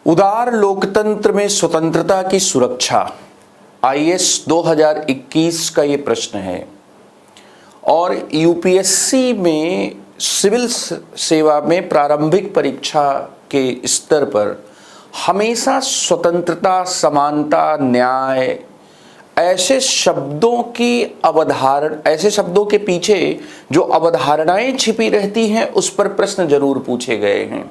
उदार लोकतंत्र में स्वतंत्रता की सुरक्षा, आईएएस 2021 का ये प्रश्न है। और यूपीएससी में सिविल सेवा में प्रारंभिक परीक्षा के स्तर पर हमेशा स्वतंत्रता, समानता, न्याय ऐसे शब्दों के पीछे जो अवधारणाएं छिपी रहती हैं उस पर प्रश्न जरूर पूछे गए हैं।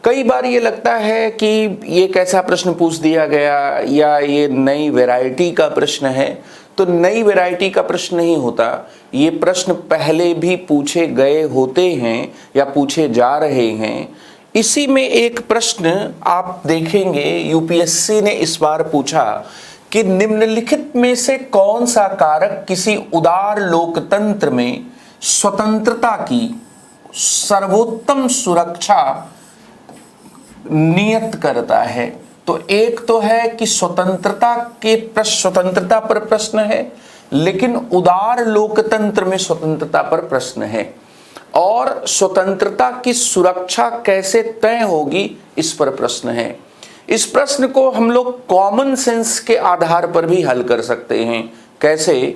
कई बार ये लगता है कि ये कैसा प्रश्न पूछ दिया गया या ये नई वैरायटी का प्रश्न है। तो नई वैरायटी का प्रश्न नहीं होता, ये प्रश्न पहले भी पूछे गए होते हैं या पूछे जा रहे हैं। इसी में एक प्रश्न आप देखेंगे यूपीएससी ने इस बार पूछा कि निम्नलिखित में से कौन सा कारक किसी उदार लोकतंत्र में स्वतंत्रता की सर्वोत्तम सुरक्षा नियत करता है। तो एक तो है कि स्वतंत्रता पर प्रश्न है, लेकिन उदार लोकतंत्र में स्वतंत्रता पर प्रश्न है। और स्वतंत्रता की सुरक्षा कैसे तय होगी इस पर प्रश्न है। इस प्रश्न को हम लोग कॉमन सेंस के आधार पर भी हल कर सकते हैं। कैसे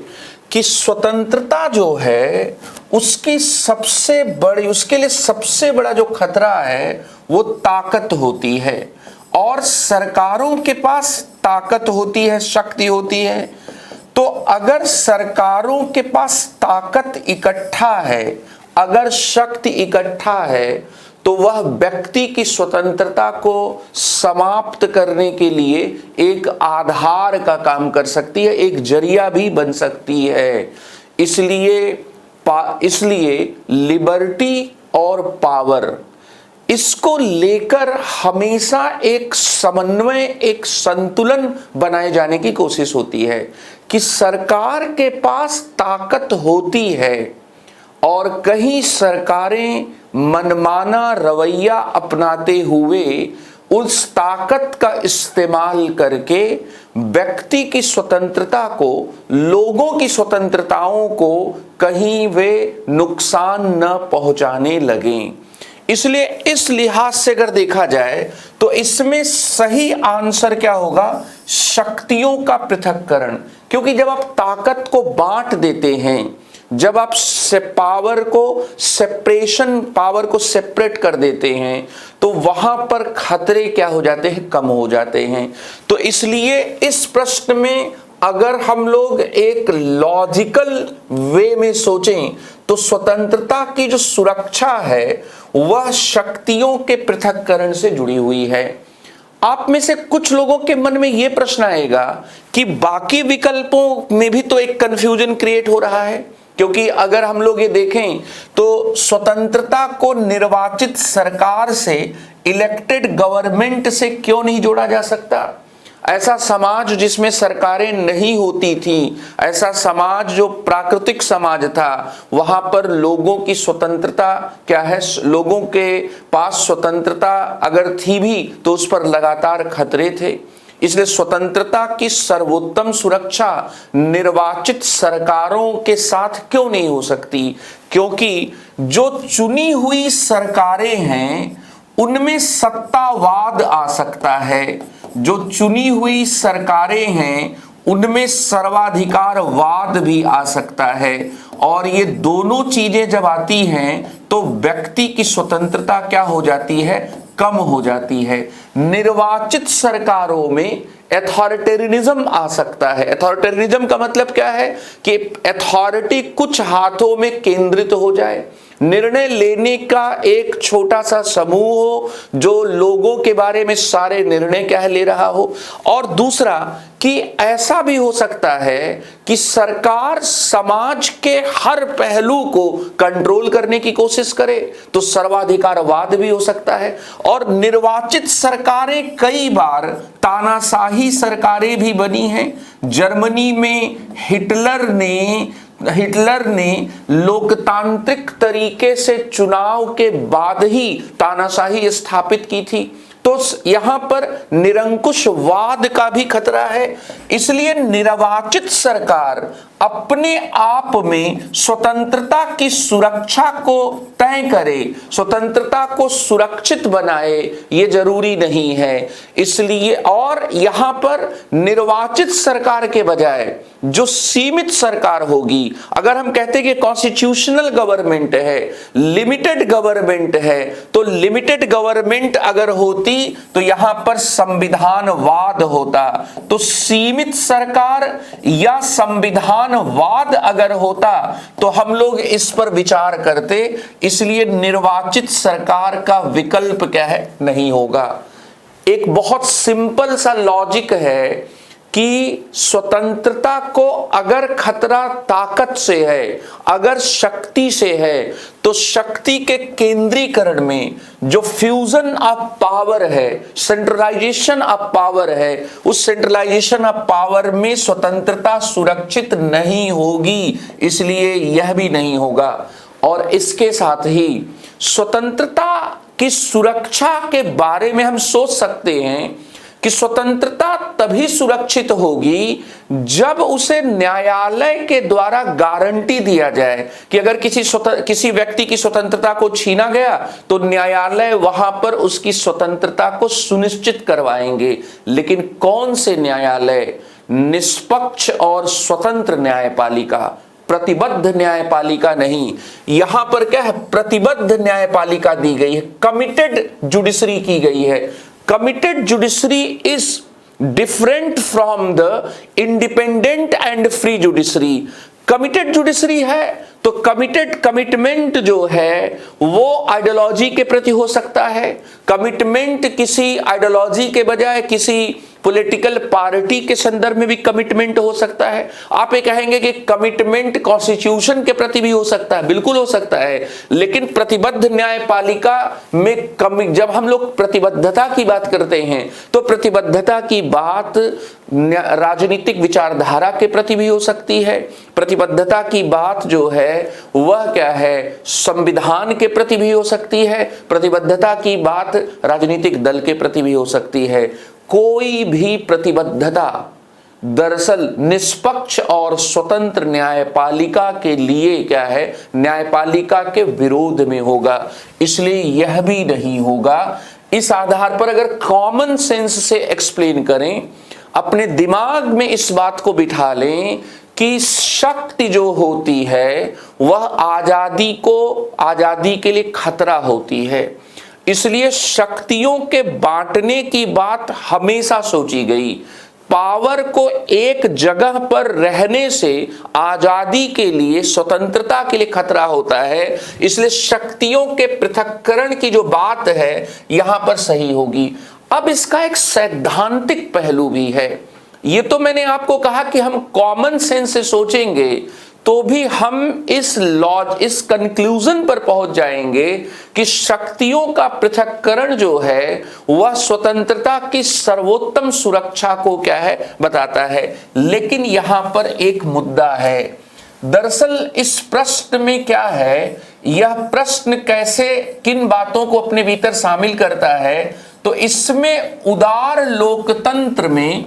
कि स्वतंत्रता जो है उसके लिए सबसे बड़ा जो खतरा है वो ताकत होती है। और सरकारों के पास ताकत होती है, शक्ति होती है। तो अगर सरकारों के पास ताकत इकट्ठा है, अगर शक्ति इकट्ठा है, तो वह व्यक्ति की स्वतंत्रता को समाप्त करने के लिए एक आधार का काम कर सकती है, एक जरिया भी बन सकती है। इसलिए लिबर्टी और पावर, इसको लेकर हमेशा एक समन्वय, एक संतुलन बनाए जाने की कोशिश होती है कि सरकार के पास ताकत होती है और कहीं सरकारें मनमाना रवैया अपनाते हुए उस ताकत का इस्तेमाल करके व्यक्ति की स्वतंत्रता को, लोगों की स्वतंत्रताओं को कहीं वे नुकसान न पहुंचाने लगें। इसलिए इस लिहाज से अगर देखा जाए तो इसमें सही आंसर क्या होगा? शक्तियों का पृथक्करण। क्योंकि जब आप ताकत को बांट देते हैं, जब आप पावर को सेपरेट कर देते हैं, तो वहां पर खतरे क्या हो जाते हैं? कम हो जाते हैं। तो इसलिए इस प्रश्न में अगर हम लोग एक लॉजिकल वे में सोचें तो स्वतंत्रता की जो सुरक्षा है वह शक्तियों के पृथक्करण से जुड़ी हुई है। आप में से कुछ लोगों के मन में यह प्रश्न आएगा कि बाकी विकल्पों में भी तो एक कंफ्यूजन क्रिएट हो रहा है। क्योंकि अगर हम लोग ये देखें तो स्वतंत्रता को निर्वाचित सरकार से, इलेक्टेड गवर्नमेंट से क्यों नहीं जोड़ा जा सकता? ऐसा समाज जिसमें सरकारें नहीं होती थी, ऐसा समाज जो प्राकृतिक समाज था, वहां पर लोगों की स्वतंत्रता क्या है? लोगों के पास स्वतंत्रता अगर थी भी तो उस पर लगातार खतरे थे। इसलिए स्वतंत्रता की सर्वोत्तम सुरक्षा निर्वाचित सरकारों के साथ क्यों नहीं हो सकती? क्योंकि जो चुनी हुई सरकारें हैं उनमें सत्तावाद आ सकता है, जो चुनी हुई सरकारें हैं उनमें सर्वाधिकारवाद भी आ सकता है। और ये दोनों चीजें जब आती हैं तो व्यक्ति की स्वतंत्रता क्या हो जाती है? कम हो जाती है। निर्वाचित सरकारों में अथॉरिटेरियनिज्म आ सकता है। अथॉरिटेरियनिज्म का मतलब क्या है? कि अथॉरिटी कुछ हाथों में केंद्रित हो जाए, निर्णय लेने का एक छोटा सा समूह हो जो लोगों के बारे में सारे निर्णय क्या है ले रहा हो। और दूसरा कि ऐसा भी हो सकता है कि सरकार समाज के हर पहलू को कंट्रोल करने की कोशिश करे, तो सर्वाधिकारवाद भी हो सकता है। और निर्वाचित सरकारें कई बार तानाशाही सरकारें भी बनी हैं। जर्मनी में हिटलर ने लोकतांत्रिक तरीके से चुनाव के बाद ही तानाशाही स्थापित की थी। तो यहां पर निरंकुशवाद का भी खतरा है। इसलिए निर्वाचित सरकार अपने आप में स्वतंत्रता की सुरक्षा को तय करे, स्वतंत्रता को सुरक्षित बनाए, ये जरूरी नहीं है। इसलिए और यहां पर निर्वाचित सरकार के बजाय जो सीमित सरकार होगी, अगर हम कहते हैं कि कॉन्स्टिट्यूशनल गवर्नमेंट है, लिमिटेड गवर्नमेंट है, तो लिमिटेड गवर्नमेंट अगर होती तो यहां पर संविधानवाद होता। तो सीमित सरकार या संविधानवाद अगर होता तो हम लोग इस पर विचार करते। इसलिए निर्वाचित सरकार का विकल्प क्या है, नहीं होगा। एक बहुत सिंपल सा लॉजिक है कि स्वतंत्रता को अगर खतरा ताकत से है, अगर शक्ति से है, तो शक्ति के केंद्रीकरण में जो फ्यूजन ऑफ पावर है, सेंट्रलाइजेशन ऑफ पावर है, उस सेंट्रलाइजेशन ऑफ पावर में स्वतंत्रता सुरक्षित नहीं होगी। इसलिए यह भी नहीं होगा। और इसके साथ ही स्वतंत्रता की सुरक्षा के बारे में हम सोच सकते हैं कि स्वतंत्रता तभी सुरक्षित होगी जब उसे न्यायालय के द्वारा गारंटी दिया जाए कि अगर किसी व्यक्ति की स्वतंत्रता को छीना गया तो न्यायालय वहां पर उसकी स्वतंत्रता को सुनिश्चित करवाएंगे। लेकिन कौन से न्यायालय? निष्पक्ष और स्वतंत्र न्यायपालिका, प्रतिबद्ध न्यायपालिका नहीं। यहां पर क्या है, प्रतिबद्ध न्यायपालिका दी गई है, कमिटेड जुडिशरी की गई है। Committed judiciary is different from the independent and free judiciary. Committed judiciary है तो कमिटमेंट जो है वो आइडियोलॉजी के प्रति हो सकता है। कमिटमेंट किसी आइडियोलॉजी के बजाय किसी पॉलिटिकल पार्टी के संदर्भ में भी कमिटमेंट हो सकता है। आप ये कहेंगे कि कमिटमेंट कॉन्स्टिट्यूशन के प्रति भी हो सकता है, बिल्कुल हो सकता है। लेकिन प्रतिबद्ध न्यायपालिका में जब हम लोग प्रतिबद्धता की बात करते हैं तो प्रतिबद्धता की बात राजनीतिक विचारधारा के प्रति भी हो सकती है। प्रतिबद्धता की बात जो है वह क्या है, संविधान के प्रति भी हो सकती है। प्रतिबद्धता की बात राजनीतिक दल के प्रति भी हो सकती है। कोई भी प्रतिबद्धता दरअसल निष्पक्ष और स्वतंत्र न्यायपालिका के लिए क्या है, न्यायपालिका के विरोध में होगा। इसलिए यह भी नहीं होगा। इस आधार पर अगर कॉमन सेंस से एक्सप्लेन करें, अपने दिमाग में इस बात को बिठा लें कि शक्ति जो होती है वह आजादी के लिए खतरा होती है। इसलिए शक्तियों के बांटने की बात हमेशा सोची गई। पावर को एक जगह पर रहने से आजादी के लिए, स्वतंत्रता के लिए खतरा होता है। इसलिए शक्तियों के पृथक्करण की जो बात है यहां पर सही होगी। अब इसका एक सैद्धांतिक पहलू भी है। ये तो मैंने आपको कहा कि हम कॉमन सेंस से सोचेंगे तो भी हम इस कंक्लूजन पर पहुंच जाएंगे कि शक्तियों का पृथक्करण जो है वह स्वतंत्रता की सर्वोत्तम सुरक्षा को क्या है, बताता है। लेकिन यहां पर एक मुद्दा है। दरअसल इस प्रश्न में क्या है, यह प्रश्न कैसे किन बातों को अपने भीतर शामिल करता है, तो इसमें उदार लोकतंत्र में,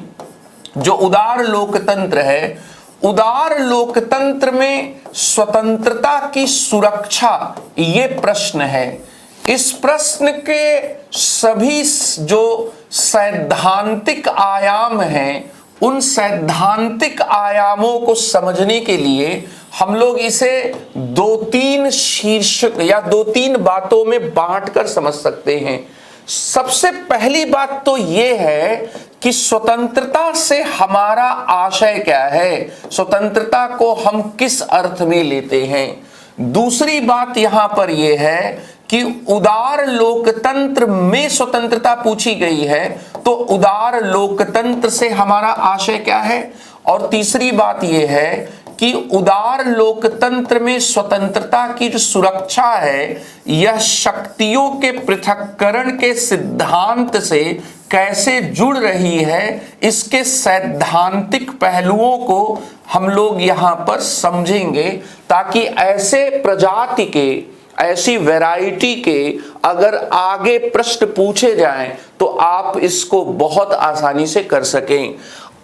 जो उदार लोकतंत्र है, उदार लोकतंत्र में स्वतंत्रता की सुरक्षा, ये प्रश्न है। इस प्रश्न के सभी जो सैद्धांतिक आयाम हैं, उन सैद्धांतिक आयामों को समझने के लिए हम लोग इसे 2-3 शीर्षक या 2-3 बातों में बांटकर समझ सकते हैं। सबसे पहली बात तो यह है कि स्वतंत्रता से हमारा आशय क्या है, स्वतंत्रता को हम किस अर्थ में लेते हैं। दूसरी बात यहां पर यह है कि उदार लोकतंत्र में स्वतंत्रता पूछी गई है, तो उदार लोकतंत्र से हमारा आशय क्या है। और तीसरी बात यह है कि उदार लोकतंत्र में स्वतंत्रता की जो सुरक्षा है, यह शक्तियों के पृथक्करण के सिद्धांत से कैसे जुड़ रही है, इसके सैद्धांतिक पहलुओं को हम लोग यहां पर समझेंगे, ताकि ऐसे प्रजाति के, ऐसी वैरायटी के अगर आगे प्रश्न पूछे जाएं तो आप इसको बहुत आसानी से कर सकें।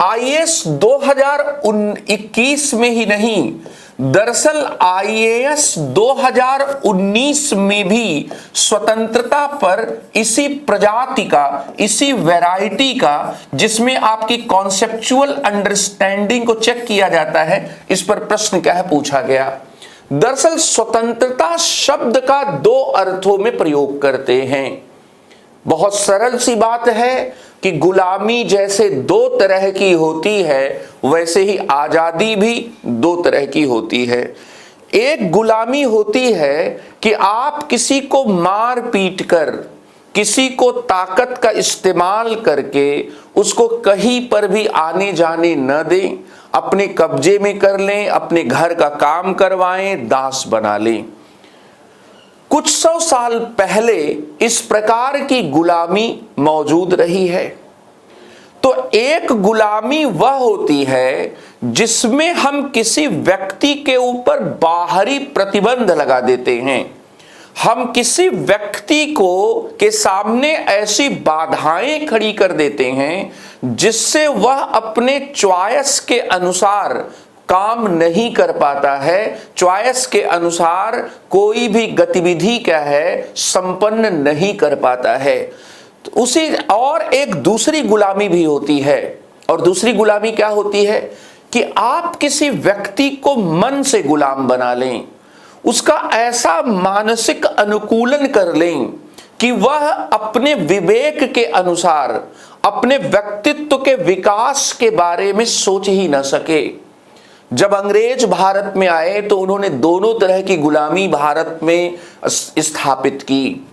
आईएएस 2021 में ही नहीं, दरअसल आईएएस 2019 में भी स्वतंत्रता पर इसी प्रजाति का, इसी वैरायटी का, जिसमें आपकी कॉन्सेप्चुअल अंडरस्टैंडिंग को चेक किया जाता है, इस पर प्रश्न क्या है पूछा गया। दरअसल स्वतंत्रता शब्द का दो अर्थों में प्रयोग करते हैं। बहुत सरल सी बात है कि गुलामी जैसे दो तरह की होती है, वैसे ही आजादी भी दो तरह की होती है। एक गुलामी होती है कि आप किसी को मार पीट कर, किसी को ताकत का इस्तेमाल करके उसको कहीं पर भी आने जाने न दें, अपने कब्जे में कर लें, अपने घर का काम करवाएं, दास बना लें। कुछ 100 साल पहले इस प्रकार की गुलामी मौजूद रही है। तो एक गुलामी वह होती है जिसमें हम किसी व्यक्ति के ऊपर बाहरी प्रतिबंध लगा देते हैं। हम किसी व्यक्ति को के सामने ऐसी बाधाएं खड़ी कर देते हैं जिससे वह अपने चॉइस के अनुसार काम नहीं कर पाता है, चॉइस के अनुसार कोई भी गतिविधि क्या है संपन्न नहीं कर पाता है। तो उसी और एक दूसरी गुलामी भी होती है, और दूसरी गुलामी क्या होती है कि आप किसी व्यक्ति को मन से गुलाम बना लें, उसका ऐसा मानसिक अनुकूलन कर लें कि वह अपने विवेक के अनुसार, अपने व्यक्तित्व के विकास के बारे में सोच ही न सके। जब अंग्रेज भारत में आए तो उन्होंने दोनों तरह की गुलामी भारत में स्थापित की।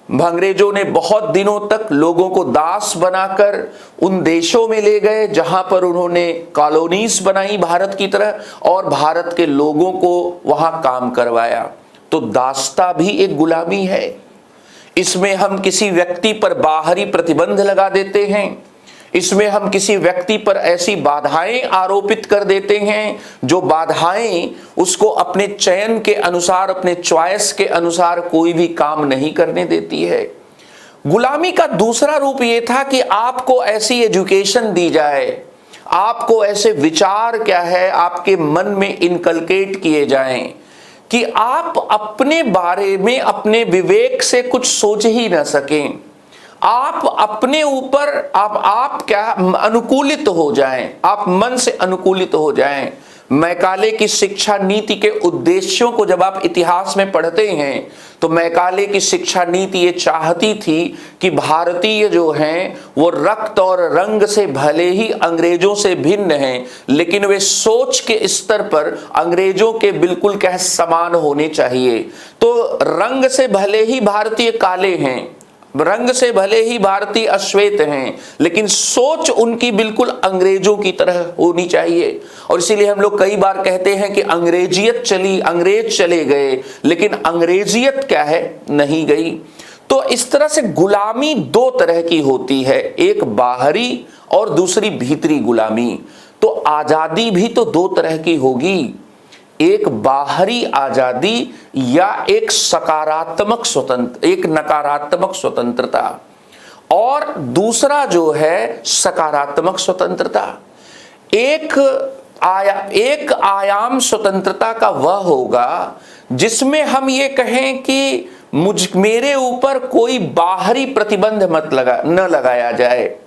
अंग्रेजों ने बहुत दिनों तक लोगों को दास बनाकर उन देशों में ले गए जहां पर उन्होंने कॉलोनीज बनाई भारत की तरह, और भारत के लोगों को वहां काम करवाया। तो दासता भी एक गुलामी है। इसमें हम किसी व्यक्ति पर बाहरी प्रतिबंध लगा देते हैं, इसमें हम किसी व्यक्ति पर ऐसी बाधाएं आरोपित कर देते हैं जो बाधाएं उसको अपने चयन के अनुसार, अपने चॉइस के अनुसार कोई भी काम नहीं करने देती है। गुलामी का दूसरा रूप ये था कि आपको ऐसी एजुकेशन दी जाए, आपको ऐसे विचार क्या है आपके मन में इनकलकेट किए जाएं कि आप अपने बारे में अपने विवेक से कुछ सोच ही ना सकें। आप अपने ऊपर आप क्या अनुकूलित हो जाएं, आप मन से अनुकूलित हो जाएं। मैकाले की शिक्षा नीति के उद्देश्यों को जब आप इतिहास में पढ़ते हैं तो मैकाले की शिक्षा नीति ये चाहती थी कि भारतीय जो हैं वो रक्त और रंग से भले ही अंग्रेजों से भिन्न हैं, लेकिन वे सोच के स्तर पर अंग्रेजों के बिल्कुल क्या समान होने चाहिए। तो रंग से भले ही भारतीय काले हैं, रंग से भले ही भारतीय अश्वेत हैं, लेकिन सोच उनकी बिल्कुल अंग्रेजों की तरह होनी चाहिए। और इसीलिए हम लोग कई बार कहते हैं कि अंग्रेजियत चली, अंग्रेज चले गए, लेकिन अंग्रेजियत क्या है नहीं गई। तो इस तरह से गुलामी दो तरह की होती है, एक बाहरी और दूसरी भीतरी गुलामी। तो आजादी भी तो दो तरह की होगी, एक बाहरी आजादी या एक सकारात्मक स्वतंत्र, एक नकारात्मक स्वतंत्रता, और दूसरा जो है सकारात्मक स्वतंत्रता। एक आयाम स्वतंत्रता का वह होगा जिसमें हम ये कहें कि मेरे ऊपर कोई बाहरी प्रतिबंध न लगाया जाए।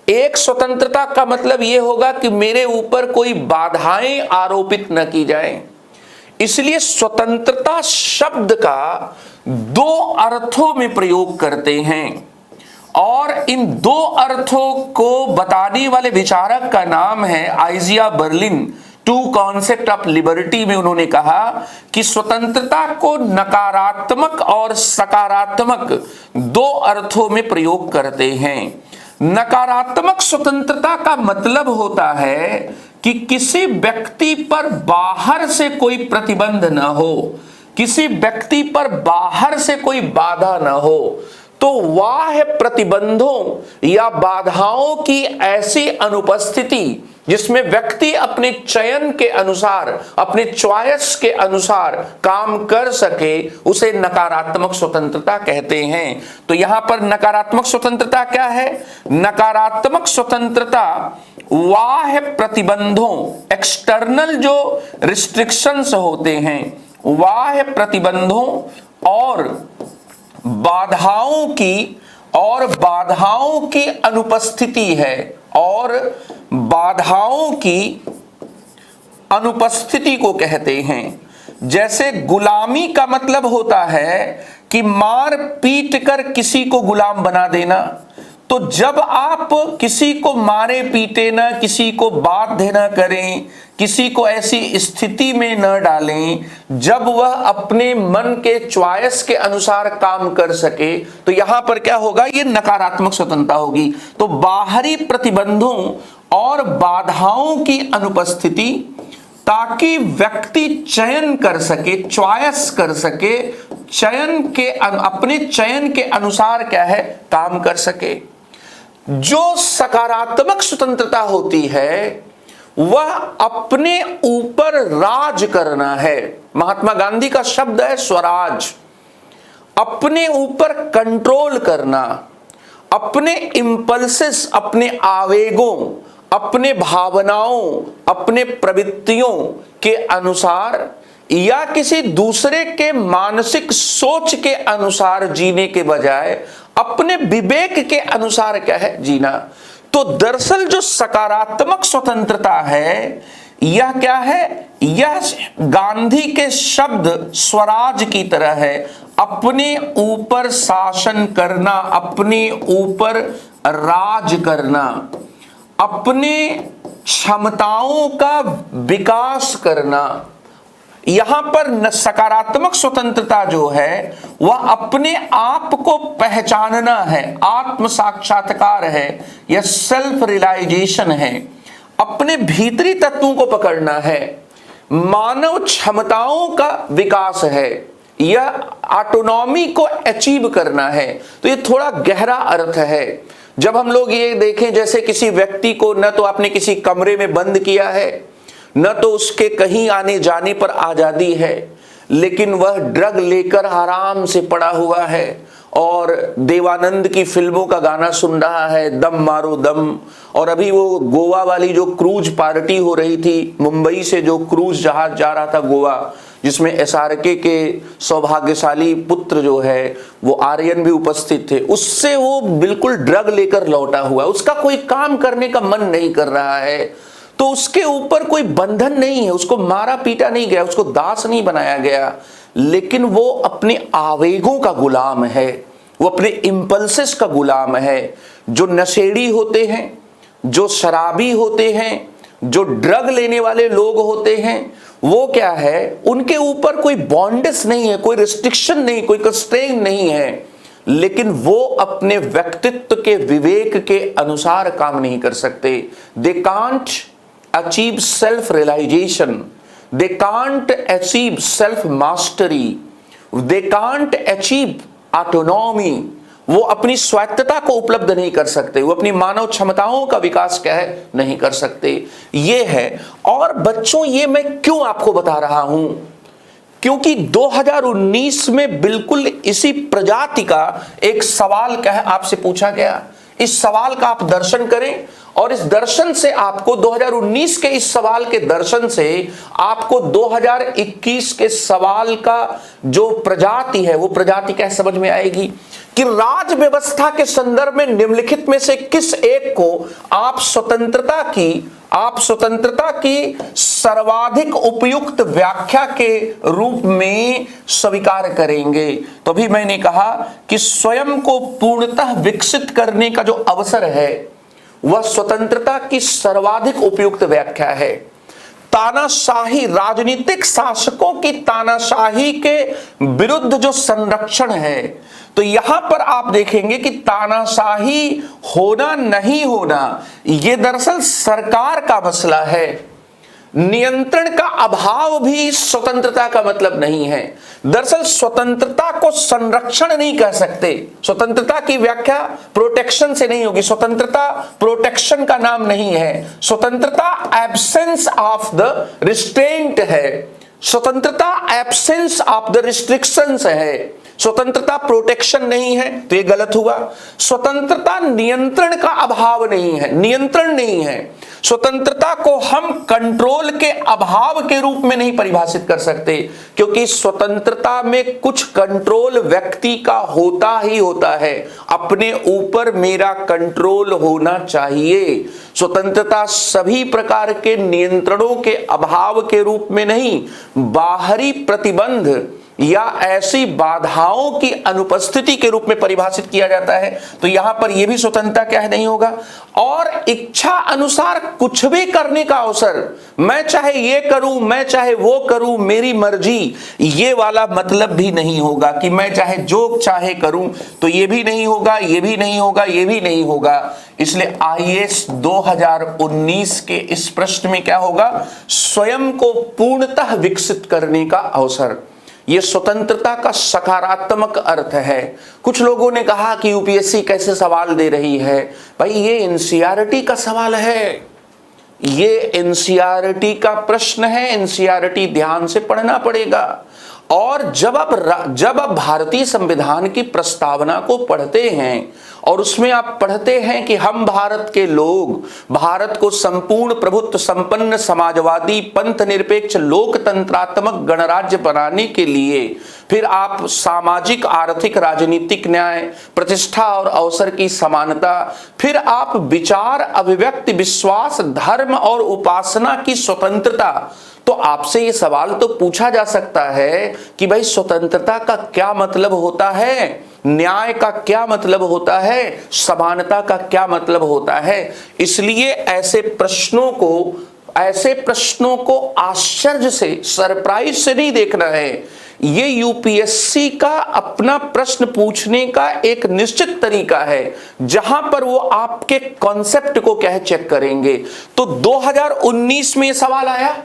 एक स्वतंत्रता का मतलब यह होगा कि मेरे ऊपर कोई बाधाएं आरोपित न की जाएं। इसलिए स्वतंत्रता शब्द का दो अर्थों में प्रयोग करते हैं, और इन दो अर्थों को बताने वाले विचारक का नाम है Isaiah Berlin. Two concept of liberty में उन्होंने कहा कि स्वतंत्रता को नकारात्मक और सकारात्मक दो अर्थों में प्रयोग करते हैं। नकारात्मक स्वतंत्रता का मतलब होता है कि किसी व्यक्ति पर बाहर से कोई प्रतिबंध न हो, किसी व्यक्ति पर बाहर से कोई बाधा न हो। तो बाह्य प्रतिबंधों या बाधाओं की ऐसी अनुपस्थिति जिसमें व्यक्ति अपने चयन के अनुसार, अपने चॉइस के अनुसार काम कर सके, उसे नकारात्मक स्वतंत्रता कहते हैं। तो यहां पर नकारात्मक स्वतंत्रता क्या है? नकारात्मक स्वतंत्रता बाह्य प्रतिबंधों, एक्सटर्नल जो रिस्ट्रिक्शंस होते हैं, बाह्य प्रतिबंधों और बाधाओं की अनुपस्थिति है, और बाधाओं की अनुपस्थिति को कहते हैं। जैसे गुलामी का मतलब होता है कि मार पीट कर किसी को गुलाम बना देना। तो जब आप किसी को मारे पीटे ना, किसी को बाध्य न करें, किसी को ऐसी स्थिति में न डालें जब वह अपने मन के चॉइस के अनुसार काम कर सके, तो यहां पर क्या होगा? ये नकारात्मक स्वतंत्रता होगी। तो बाहरी प्रतिबंधों और बाधाओं की अनुपस्थिति, ताकि व्यक्ति चयन कर सके, चॉइस कर सके, अपने चयन के अनुसार क्या है, काम कर सके। जो सकारात्मक स्वतंत्रता होती है वह अपने ऊपर राज करना है। महात्मा गांधी का शब्द है स्वराज। अपने ऊपर कंट्रोल करना, अपने इंपल्सेस, अपने आवेगों, अपने भावनाओं, अपने प्रवृत्तियों के अनुसार या किसी दूसरे के मानसिक सोच के अनुसार जीने के बजाय अपने विवेक के अनुसार क्या है, जीना। तो दरअसल जो सकारात्मक स्वतंत्रता है यह क्या है? यह गांधी के शब्द स्वराज की तरह है। अपने ऊपर शासन करना, अपने ऊपर राज करना, अपने क्षमताओं का विकास करना। यहां पर सकारात्मक स्वतंत्रता जो है वह अपने आप को पहचानना है, आत्म साक्षात्कार है, यह सेल्फ रियलाइजेशन है, अपने भीतरी तत्वों को पकड़ना है, मानव क्षमताओं का विकास है, यह ऑटोनॉमी को अचीव करना है। तो ये थोड़ा गहरा अर्थ है। जब हम लोग ये देखें, जैसे किसी व्यक्ति को न तो आपने किसी कमरे में बंद किया है, न तो उसके कहीं आने जाने पर आजादी है, लेकिन वह ड्रग लेकर आराम से पड़ा हुआ है और देवानंद की फिल्मों का गाना सुन रहा है, दम मारो दम। और अभी वो गोवा वाली जो क्रूज पार्टी हो रही थी, मुंबई से जो क्रूज जहाज जा रहा था गोवा, जिसमें एसआरके के सौभाग्यशाली पुत्र जो है वो आर्यन भी उपस्थित थे, उससे वो बिल्कुल ड्रग लेकर लौटा हुआ, उसका कोई काम करने का मन नहीं कर रहा है। तो उसके ऊपर कोई बंधन नहीं है, उसको मारा पीटा नहीं गया, उसको दास नहीं बनाया गया, लेकिन वो अपने आवेगों का गुलाम है, वो अपने इंपल्सेस का गुलाम है। जो नशेड़ी होते हैं, जो शराबी होते हैं, जो ड्रग लेने वाले लोग होते हैं, वो क्या है, उनके ऊपर कोई बॉन्डेस नहीं है, कोई रिस्ट्रिक्शन नहीं, कोई कंस्ट्रेंट नहीं है, लेकिन वो अपने व्यक्तित्व के विवेक के अनुसार काम नहीं कर सकते। They can't achieve self realization, they can't achieve self mastery, they can't achieve autonomy। वो अपनी स्वायत्तता को उपलब्ध नहीं कर सकते, वो अपनी मानव क्षमताओं का विकास क्या है, नहीं कर सकते। ये है। और बच्चों, ये मैं क्यों आपको बता रहा हूं? क्योंकि 2019 में बिल्कुल इसी प्रजाति का एक सवाल क्या है आपसे पूछा गया। इस सवाल का आप दर्शन करें, और इस दर्शन से आपको 2019 के इस सवाल के दर्शन से आपको 2021 के सवाल का जो प्रजाति है वो प्रजाति क्या समझ में आएगी कि राज व्यवस्था के संदर्भ में निम्नलिखित में से किस एक को आप स्वतंत्रता की सर्वाधिक उपयुक्त व्याख्या के रूप में स्वीकार करेंगे। तो अभी मैंने कहा कि स्वयं को पूर्णतः विकसित करने का जो अवसर है वह स्वतंत्रता की सर्वाधिक उपयुक्त व्याख्या है। तानाशाही, राजनीतिक शासकों की तानाशाही के विरुद्ध जो संरक्षण है, तो यहां पर आप देखेंगे कि तानाशाही होना नहीं होना ये दरअसल सरकार का मसला है, नियंत्रण का अभाव भी स्वतंत्रता का मतलब नहीं है। दरअसल स्वतंत्रता को संरक्षण नहीं कह सकते। स्वतंत्रता की व्याख्या प्रोटेक्शन से नहीं होगी। स्वतंत्रता प्रोटेक्शन का नाम नहीं है। स्वतंत्रता एब्सेंस ऑफ द रिस्ट्रेंट है। स्वतंत्रता एब्सेंस ऑफ द रिस्ट्रिक्शंस है। स्वतंत्रता प्रोटेक्शन नहीं है, तो ये गलत हुआ। स्वतंत्रता नियंत्रण का अभाव नहीं है, नियंत्रण नहीं है। स्वतंत्रता को हम कंट्रोल के अभाव के रूप में नहीं परिभाषित कर सकते, क्योंकि स्वतंत्रता में कुछ कंट्रोल व्यक्ति का होता ही होता है। अपने ऊपर मेरा कंट्रोल होना चाहिए। स्वतंत्रता सभी प्रकार के नियंत्रणों के अभाव के रूप में नहीं, बाहरी प्रतिबंध या ऐसी बाधाओं की अनुपस्थिति के रूप में परिभाषित किया जाता है। तो यहां पर यह भी स्वतंत्रता क्या है, नहीं होगा। और इच्छा अनुसार कुछ भी करने का अवसर, मैं चाहे ये करूं, मैं चाहे वो करूं, मेरी मर्जी, ये वाला मतलब भी नहीं होगा कि मैं चाहे जो चाहे करूं। तो ये भी नहीं होगा, ये भी नहीं होगा, ये भी नहीं होगा। इसलिए आईएएस 2019 के इस प्रश्न में क्या होगा, स्वयं को पूर्णतः विकसित करने का अवसर। ये स्वतंत्रता का सकारात्मक अर्थ है। कुछ लोगों ने कहा कि यूपीएससी कैसे सवाल दे रही है। भाई ये एनसीईआरटी का सवाल है, ये एनसीईआरटी का प्रश्न है। एनसीईआरटी ध्यान से पढ़ना पड़ेगा। और जब आप भारतीय संविधान की प्रस्तावना को पढ़ते हैं और उसमें आप पढ़ते हैं कि हम भारत के लोग भारत को संपूर्ण प्रभुत्व संपन्न समाजवादी पंथ निरपेक्ष लोकतंत्रात्मक गणराज्य बनाने के लिए, फिर आप सामाजिक आर्थिक राजनीतिक न्याय, प्रतिष्ठा और अवसर की समानता, फिर आप विचार अभिव्यक्ति विश्वास धर्म और उपासना की स्वतंत्रता, तो आपसे ये सवाल तो पूछा जा सकता है कि भाई स्वतंत्रता का क्या मतलब होता है, न्याय का क्या मतलब होता है, समानता का क्या मतलब होता है। इसलिए ऐसे प्रश्नों को आश्चर्य से, सरप्राइज से नहीं देखना है। ये यूपीएससी का अपना प्रश्न पूछने का एक निश्चित तरीका है, जहां पर वो आपके कॉन्सेप्ट को क्या है चेक करेंगे। तो 2019 में ये सवाल आया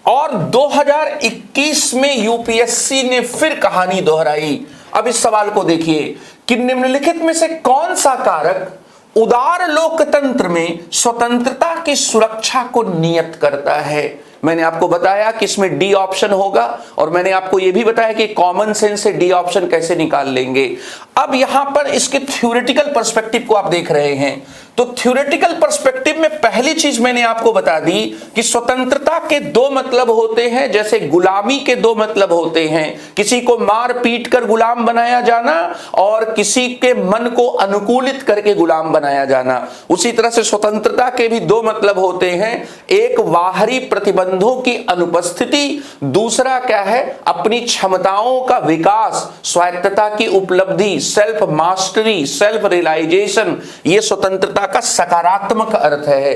और 2021 में यूपीएससी ने फिर कहानी दोहराई। अब इस सवाल को देखिए कि निम्नलिखित में से कौन सा कारक उदार लोकतंत्र में स्वतंत्रता की सुरक्षा को नियत करता है। मैंने आपको बताया कि इसमें डी ऑप्शन होगा और मैंने आपको यह भी बताया कि कॉमन सेंस से डी ऑप्शन कैसे निकाल लेंगे। अब यहां पर इसके थ्योरेटिकल पर्सपेक्टिव को आप देख रहे हैं। तो थ्योरेटिकल पर्सपेक्टिव में पहली चीज मैंने आपको बता दी कि स्वतंत्रता के दो मतलब होते हैं, जैसे गुलामी के दो मतलब होते हैं, किसी को मार पीट कर गुलाम बनाया जाना और किसी के मन को अनुकूलित करके गुलाम बनाया जाना। उसी तरह से स्वतंत्रता के भी दो मतलब होते हैं, एक बाहरी प्रतिबंधों की अनुपस्थिति, दूसरा क्या है, अपनी क्षमताओं का विकास, स्वायत्तता की उपलब्धि, सेल्फ मास्टरी, सेल्फ रियलाइजेशन। ये स्वतंत्रता का सकारात्मक अर्थ है।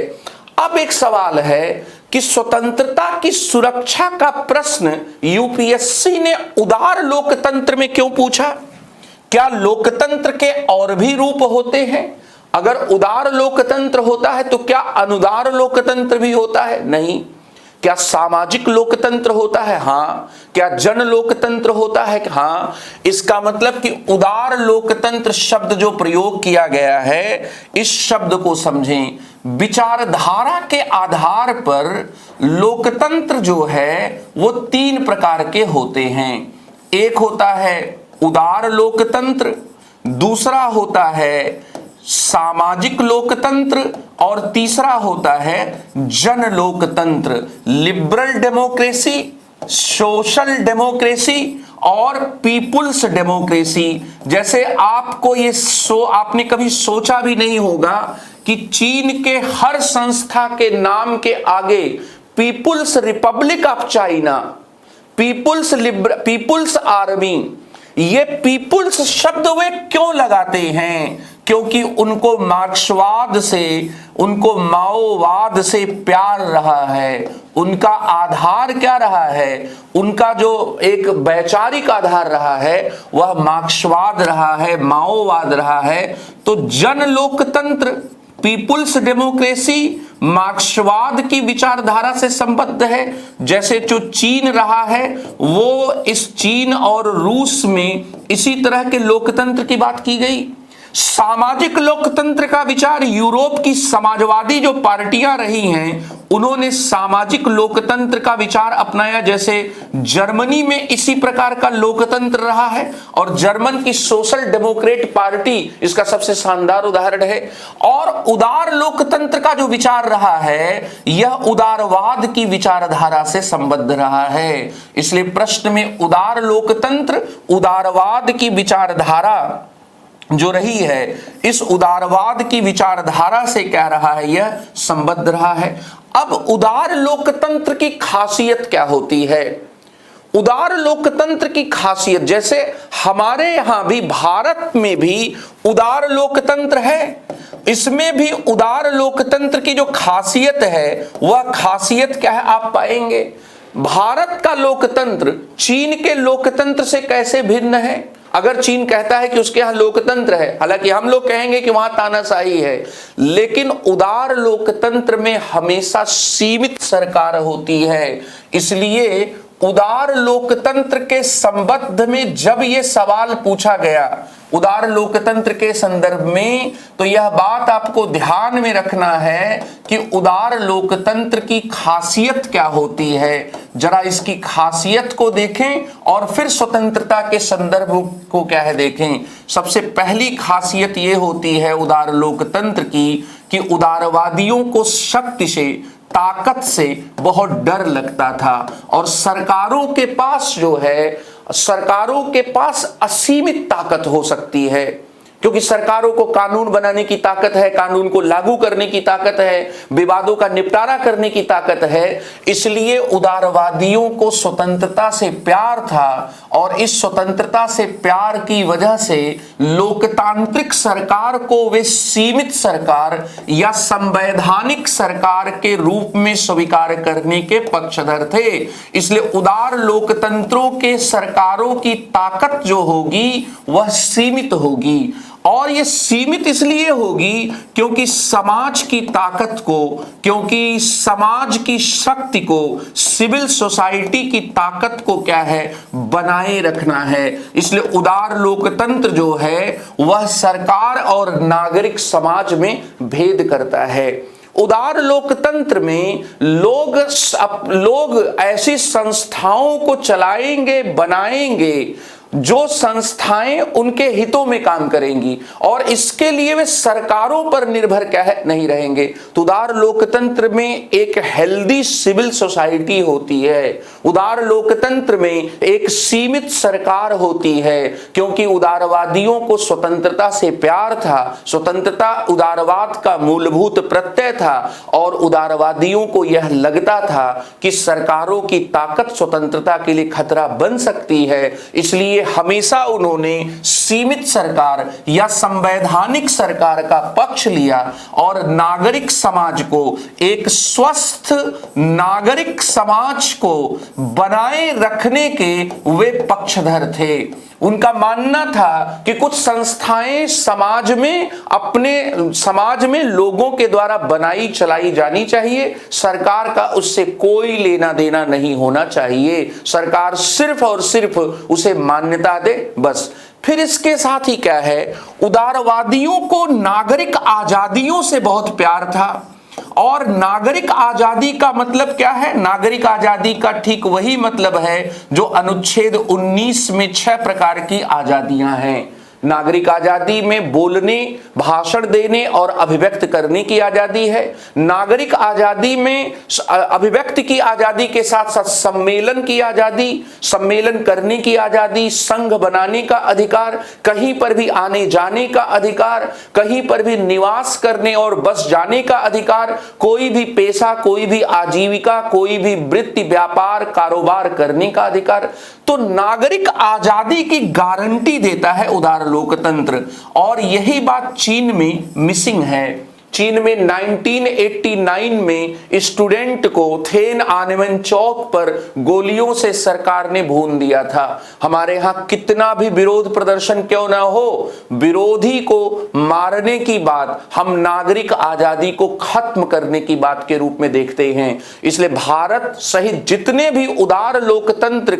अब एक सवाल है कि स्वतंत्रता की सुरक्षा का प्रश्न यूपीएससी ने उदार लोकतंत्र में क्यों पूछा? क्या लोकतंत्र के और भी रूप होते हैं? अगर उदार लोकतंत्र होता है तो क्या अनुदार लोकतंत्र भी होता है? नहीं। क्या सामाजिक लोकतंत्र होता है? हाँ। क्या जन लोकतंत्र होता है? हाँ। इसका मतलब कि उदार लोकतंत्र शब्द जो प्रयोग किया गया है, इस शब्द को समझें। विचारधारा के आधार पर लोकतंत्र जो है वो तीन प्रकार के होते हैं। एक होता है उदार लोकतंत्र, दूसरा होता है सामाजिक लोकतंत्र और तीसरा होता है जन लोकतंत्र। लिबरल डेमोक्रेसी, सोशल डेमोक्रेसी और पीपुल्स डेमोक्रेसी। जैसे आपने कभी सोचा भी नहीं होगा कि चीन के हर संस्था के नाम के आगे people's republic of China, people's army, ये पीपुल्स शब्द वे क्यों लगाते हैं? क्योंकि उनको मार्क्सवाद से, उनको माओवाद से प्यार रहा है। उनका आधार क्या रहा है? उनका जो एक वैचारिक आधार रहा है वह मार्क्सवाद रहा है, माओवाद रहा है। तो जन लोकतंत्र पीपुल्स डेमोक्रेसी मार्क्सवाद की विचारधारा से संबद्ध है। जैसे जो चीन रहा है वो इस चीन और रूस में इसी तरह के लोकतंत्र की बात की गई। सामाजिक लोकतंत्र का विचार यूरोप की समाजवादी जो पार्टियां रही हैं उन्होंने सामाजिक लोकतंत्र का विचार अपनाया। जैसे जर्मनी में इसी प्रकार का लोकतंत्र रहा है और जर्मन की सोशल डेमोक्रेट पार्टी इसका सबसे शानदार उदाहरण है। और उदार लोकतंत्र का जो विचार रहा है यह उदारवाद की विचारधारा से संबद्ध रहा है। इसलिए प्रश्न में उदार लोकतंत्र उदारवाद की विचारधारा जो रही है इस उदारवाद की विचारधारा से क्या रहा है, यह संबद्ध रहा है। अब उदार लोकतंत्र की खासियत क्या होती है? उदार लोकतंत्र की खासियत, जैसे हमारे यहां भी भारत में भी उदार लोकतंत्र है, इसमें भी उदार लोकतंत्र की जो खासियत है वह खासियत क्या है आप पाएंगे। भारत का लोकतंत्र चीन के लोकतंत्र से कैसे भिन्न है? अगर चीन कहता है कि उसके यहां लोकतंत्र है, हालांकि हम लोग कहेंगे कि वहां तानाशाही है, लेकिन उदार लोकतंत्र में हमेशा सीमित सरकार होती है। इसलिए उदार लोकतंत्र के संबंध में जब यह सवाल पूछा गया उदार लोकतंत्र के संदर्भ में, तो यह बात आपको ध्यान में रखना है कि उदार लोकतंत्र की खासियत क्या होती है। जरा इसकी खासियत को देखें और फिर स्वतंत्रता के संदर्भ को क्या है देखें। सबसे पहली खासियत यह होती है उदार लोकतंत्र की कि उदारवादियों को शक्ति से, ताकत से बहुत डर लगता था और सरकारों के पास जो है, सरकारों के पास असीमित ताकत हो सकती है, क्योंकि सरकारों को कानून बनाने की ताकत है, कानून को लागू करने की ताकत है, विवादों का निपटारा करने की ताकत है। इसलिए उदारवादियों को स्वतंत्रता से प्यार था और इस स्वतंत्रता से प्यार की वजह से लोकतांत्रिक सरकार को वे सीमित सरकार या संवैधानिक सरकार के रूप में स्वीकार करने के पक्षधर थे। इसलिए उदार लोकतंत्रों के सरकारों की ताकत जो होगी वह सीमित होगी, और ये सीमित इसलिए होगी क्योंकि समाज की ताकत को, क्योंकि समाज की शक्ति को, सिविल सोसाइटी की ताकत को क्या है बनाए रखना है। इसलिए उदार लोकतंत्र जो है वह सरकार और नागरिक समाज में भेद करता है। उदार लोकतंत्र में लोग ऐसी संस्थाओं को चलाएंगे, बनाएंगे जो संस्थाएं उनके हितों में काम करेंगी और इसके लिए वे सरकारों पर निर्भर क्या है नहीं रहेंगे। तो उदार लोकतंत्र में एक हेल्दी सिविल सोसाइटी होती है, उदार लोकतंत्र में एक सीमित सरकार होती है, क्योंकि उदारवादियों को स्वतंत्रता से प्यार था, स्वतंत्रता उदारवाद का मूलभूत प्रत्यय था और उदारवादियों को यह लगता था कि सरकारों की ताकत स्वतंत्रता के लिए खतरा बन सकती है। इसलिए हमेशा उन्होंने सीमित सरकार या संवैधानिक सरकार का पक्ष लिया और नागरिक समाज को, एक स्वस्थ नागरिक समाज को बनाए रखने के वे पक्षधर थे। उनका मानना था कि कुछ संस्थाएं समाज में लोगों के द्वारा बनाई चलाई जानी चाहिए, सरकार का उससे कोई लेना देना नहीं होना चाहिए, सरकार सिर्फ और सिर्फ उसे मान्यता दे बस। फिर इसके साथ ही क्या है, उदारवादियों को नागरिक आजादियों से बहुत प्यार था। और नागरिक आजादी का मतलब क्या है? नागरिक आजादी का ठीक वही मतलब है जो अनुच्छेद 19 में 6 प्रकार की आजादियां हैं। नागरिक आजादी में बोलने, भाषण देने और अभिव्यक्त करने की आजादी है। नागरिक आजादी में अभिव्यक्ति की आजादी के साथ साथ सम्मेलन की आजादी, सम्मेलन करने की आजादी, संघ बनाने का अधिकार, कहीं पर भी आने जाने का अधिकार, कहीं पर भी निवास करने और बस जाने का अधिकार, कोई भी पेशा, कोई भी आजीविका, कोई भी वृत्ति, व्यापार, कारोबार करने का अधिकार। तो नागरिक आजादी की गारंटी देता है उदार लोकतंत्र, और यही बात चीन में मिसिंग है। चीन में 1989 में स्टूडेंट को थिएनआनमेन चौक पर गोलियों से सरकार ने भून दिया था। हमारे यहां कितना भी विरोध प्रदर्शन क्यों ना हो, विरोधी को मारने की बात हम नागरिक आजादी को खत्म करने की बात के रूप में देखते हैं। इसलिए भारत सहित जितने भी उदार लोकतंत्र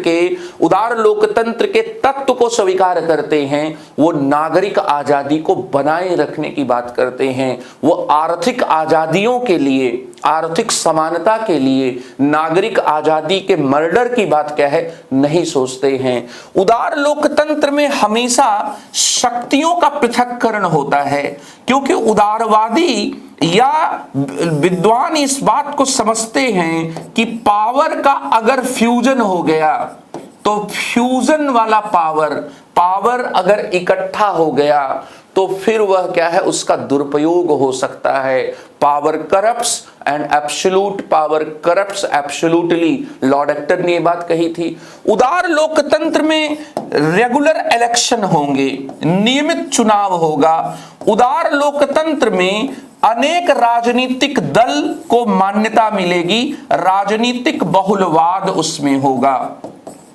के तत्व को स्वीकार करते हैं, वो नागरिक आजादी को बनाए रखने की बात करते हैं। वो आर्थिक आजादियों के लिए, आर्थिक समानता के लिए, नागरिक आजादी के मर्डर की बात क्या है नहीं सोचते हैं। उदार लोकतंत्र में हमेशा शक्तियों का पृथक्करण होता है, क्योंकि उदारवादी या विद्वान इस बात को समझते हैं कि पावर का अगर फ्यूजन हो गया तो फ्यूजन वाला पावर अगर इकट्ठा हो गया तो फिर वह क्या है, उसका दुरुपयोग हो सकता है। Power corrupts and absolute power corrupts absolutely, Lord actor ने यह बात कही थी। उदार लोकतंत्र में रेगुलर इलेक्शन होंगे, नियमित चुनाव होगा। उदार लोकतंत्र में अनेक राजनीतिक दल को मान्यता मिलेगी, राजनीतिक बहुलवाद उसमें होगा।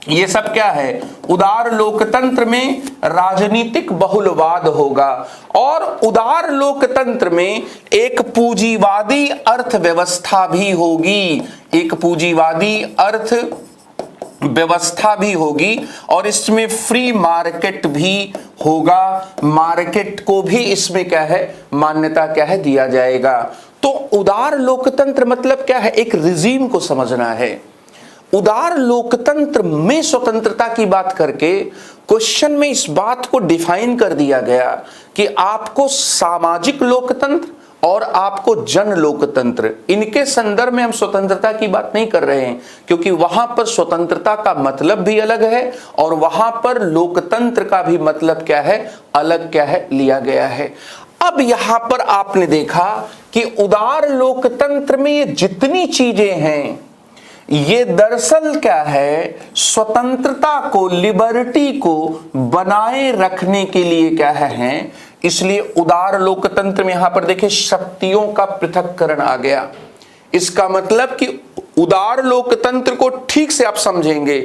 ये सब क्या है, उदार लोकतंत्र में राजनीतिक बहुलवाद होगा। और उदार लोकतंत्र में एक पूंजीवादी अर्थव्यवस्था भी होगी, एक पूंजीवादी अर्थव्यवस्था भी होगी, और इसमें फ्री मार्केट भी होगा। मार्केट को भी इसमें क्या है, मान्यता क्या है, दिया जाएगा। तो उदार लोकतंत्र मतलब क्या है, एक रिजीम को समझना है। उदार लोकतंत्र में स्वतंत्रता की बात करके क्वेश्चन में इस बात को डिफाइन कर दिया गया कि आपको सामाजिक लोकतंत्र और आपको जन लोकतंत्र, इनके संदर्भ में हम स्वतंत्रता की बात नहीं कर रहे हैं, क्योंकि वहां पर स्वतंत्रता का मतलब भी अलग है और वहां पर लोकतंत्र का भी मतलब क्या है, अलग क्या है, लिया गया है। अब यहां पर आपने देखा कि उदार लोकतंत्र में ये जितनी चीजें हैं, ये दरअसल क्या है, स्वतंत्रता को, लिबर्टी को बनाए रखने के लिए क्या है। इसलिए उदार लोकतंत्र में यहां पर देखिए शक्तियों का पृथक्करण आ गया। इसका मतलब कि उदार लोकतंत्र को ठीक से आप समझेंगे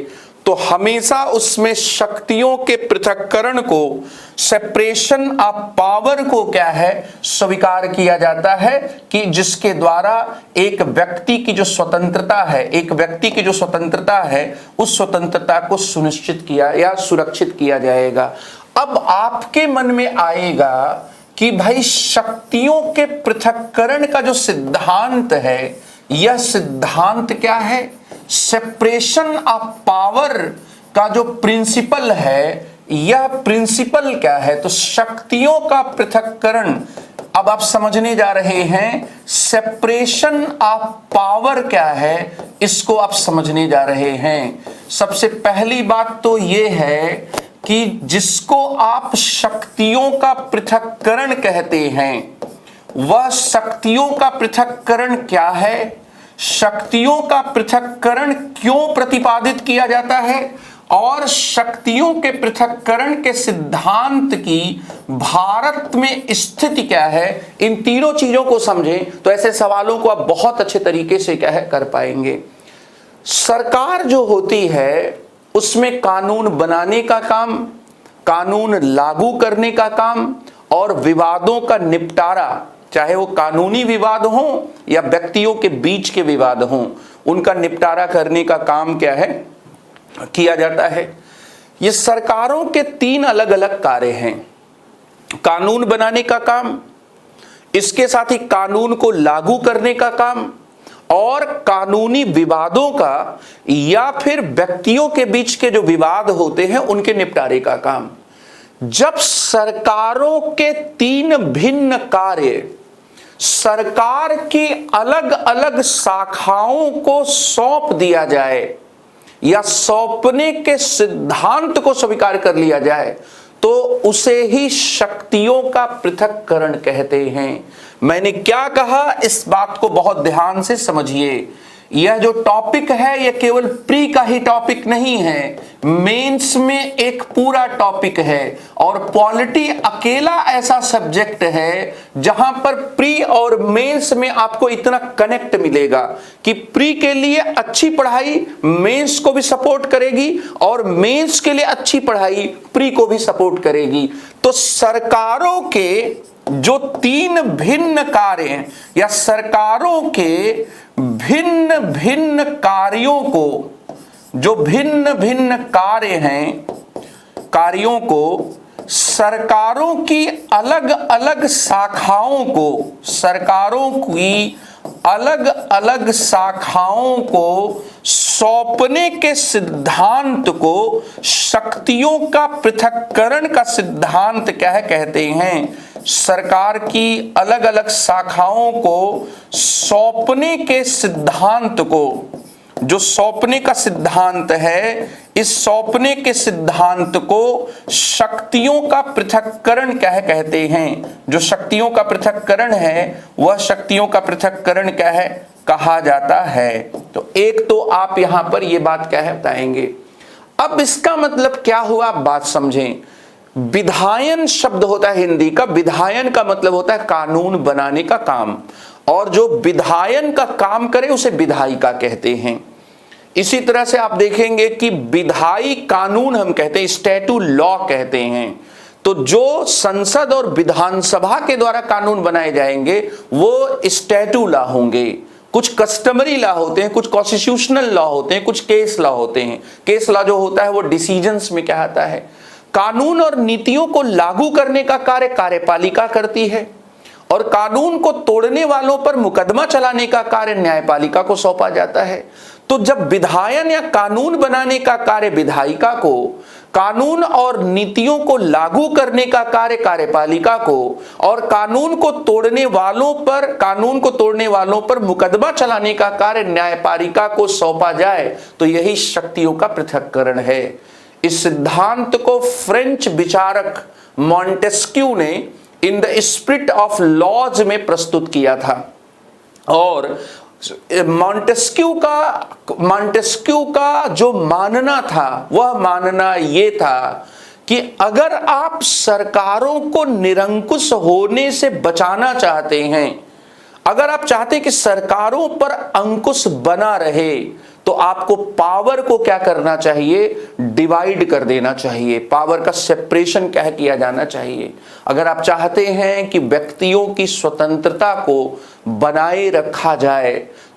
तो हमेशा उसमें शक्तियों के पृथक्करण को, सेपरेशन ऑफ पावर को क्या है, स्वीकार किया जाता है, कि जिसके द्वारा एक व्यक्ति की जो स्वतंत्रता है, एक व्यक्ति की जो स्वतंत्रता है, उस स्वतंत्रता को सुनिश्चित किया या सुरक्षित किया जाएगा। अब आपके मन में आएगा कि भाई शक्तियों के पृथक्करण का जो सिद्धांत है, यह सिद्धांत क्या है, सेपरेशन ऑफ पावर का जो प्रिंसिपल है, यह प्रिंसिपल क्या है। तो शक्तियों का पृथक्करण अब आप समझने जा रहे हैं, सेपरेशन ऑफ पावर क्या है, इसको आप समझने जा रहे हैं। सबसे पहली बात तो यह है कि जिसको आप शक्तियों का पृथक्करण कहते हैं, वह शक्तियों का पृथक्करण क्या है, शक्तियों का पृथक्करण क्यों प्रतिपादित किया जाता है, और शक्तियों के पृथक्करण के सिद्धांत की भारत में स्थिति क्या है। इन तीनों चीजों को समझें तो ऐसे सवालों को आप बहुत अच्छे तरीके से क्या है कर पाएंगे। सरकार जो होती है उसमें कानून बनाने का काम, कानून लागू करने का काम और विवादों का निपटारा, चाहे वो कानूनी विवाद हो या व्यक्तियों के बीच के विवाद हो, उनका निपटारा करने का काम क्या है, किया जाता है। ये सरकारों के तीन अलग अलग कार्य हैं। कानून बनाने का काम, इसके साथ ही कानून को लागू करने का काम, और कानूनी विवादों का या फिर व्यक्तियों के बीच के जो विवाद होते हैं उनके निपटारे का काम। जब सरकारों के तीन भिन्न कार्य सरकार की अलग अलग शाखाओं को सौंप दिया जाए या सौंपने के सिद्धांत को स्वीकार कर लिया जाए, तो उसे ही शक्तियों का पृथक्करण कहते हैं। मैंने क्या कहा, इस बात को बहुत ध्यान से समझिए। यह जो टॉपिक है यह केवल प्री का ही टॉपिक नहीं है, मेंस में एक पूरा टॉपिक है। और पॉलिटी अकेला ऐसा सब्जेक्ट है जहां पर प्री और मेंस में आपको इतना कनेक्ट मिलेगा कि प्री के लिए अच्छी पढ़ाई मेंस को भी सपोर्ट करेगी और मेंस के लिए अच्छी पढ़ाई प्री को भी सपोर्ट करेगी। तो सरकारों के जो 3 भिन्न कार्य हैं या सरकारों के भिन्न भिन्न कार्यों को, जो भिन्न भिन्न कार्य हैं, कार्यों को सरकारों की अलग अलग शाखाओं को, सरकारों की अलग अलग शाखाओं को सौंपने के सिद्धांत को शक्तियों का पृथक्करण का सिद्धांत क्या है कहते हैं। सरकार की अलग अलग शाखाओं को सौंपने के सिद्धांत को, जो सौंपने का सिद्धांत है, इस सौंपने के सिद्धांत को शक्तियों का पृथक्करण क्या है कहते हैं। जो शक्तियों का पृथक्करण है वह शक्तियों का पृथक्करण क्या है कहा जाता है। तो एक तो आप यहां पर यह बात क्या है बताएंगे। अब इसका मतलब क्या हुआ आप बात समझें। विधायन शब्द होता है हिंदी का, विधायन का मतलब होता है कानून बनाने का काम, और जो विधायन का काम करे उसे विधायिका कहते हैं। इसी तरह से आप देखेंगे कि विधायी कानून हम कहते हैं, स्टैट्यू लॉ कहते हैं। तो जो संसद और विधानसभा के द्वारा कानून बनाए जाएंगे वो स्टैट्यू लॉ होंगे। कुछ कस्टमरी लॉ होते हैं, कुछ कॉन्स्टिट्यूशनल लॉ होते हैं, कुछ केस लॉ होते हैं। केस लॉ जो होता है वो डिसीजंस में क्या आता है। कानून और नीतियों को लागू करने का कार्य कार्यपालिका करती है और कानून को तोड़ने वालों पर मुकदमा चलाने का कार्य न्यायपालिका को सौंपा जाता है। तो जब विधायन या कानून बनाने का कार्य विधायिका को, कानून और नीतियों को लागू करने का कार्य कार्यपालिका को, और कानून को तोड़ने वालों पर मुकदमा चलाने का कार्य न्यायपालिका को सौंपा जाए, तो यही शक्तियों का पृथक्करण है। इस सिद्धांत को फ्रेंच विचारक मॉन्टेस्क्यू ने in the spirit of laws में प्रस्तुत किया था। और मॉन्टेस्क्यू का जो मानना था वह मानना ये था कि अगर आप सरकारों को निरंकुश होने से बचाना चाहते हैं, अगर आप चाहते हैं कि सरकारों पर अंकुश बना रहे, तो आपको पावर को क्या करना चाहिए, डिवाइड कर देना चाहिए। पावर का सेपरेशन क्या किया जाना चाहिए। अगर आप चाहते हैं कि व्यक्तियों की स्वतंत्रता को बनाए रखा जाए,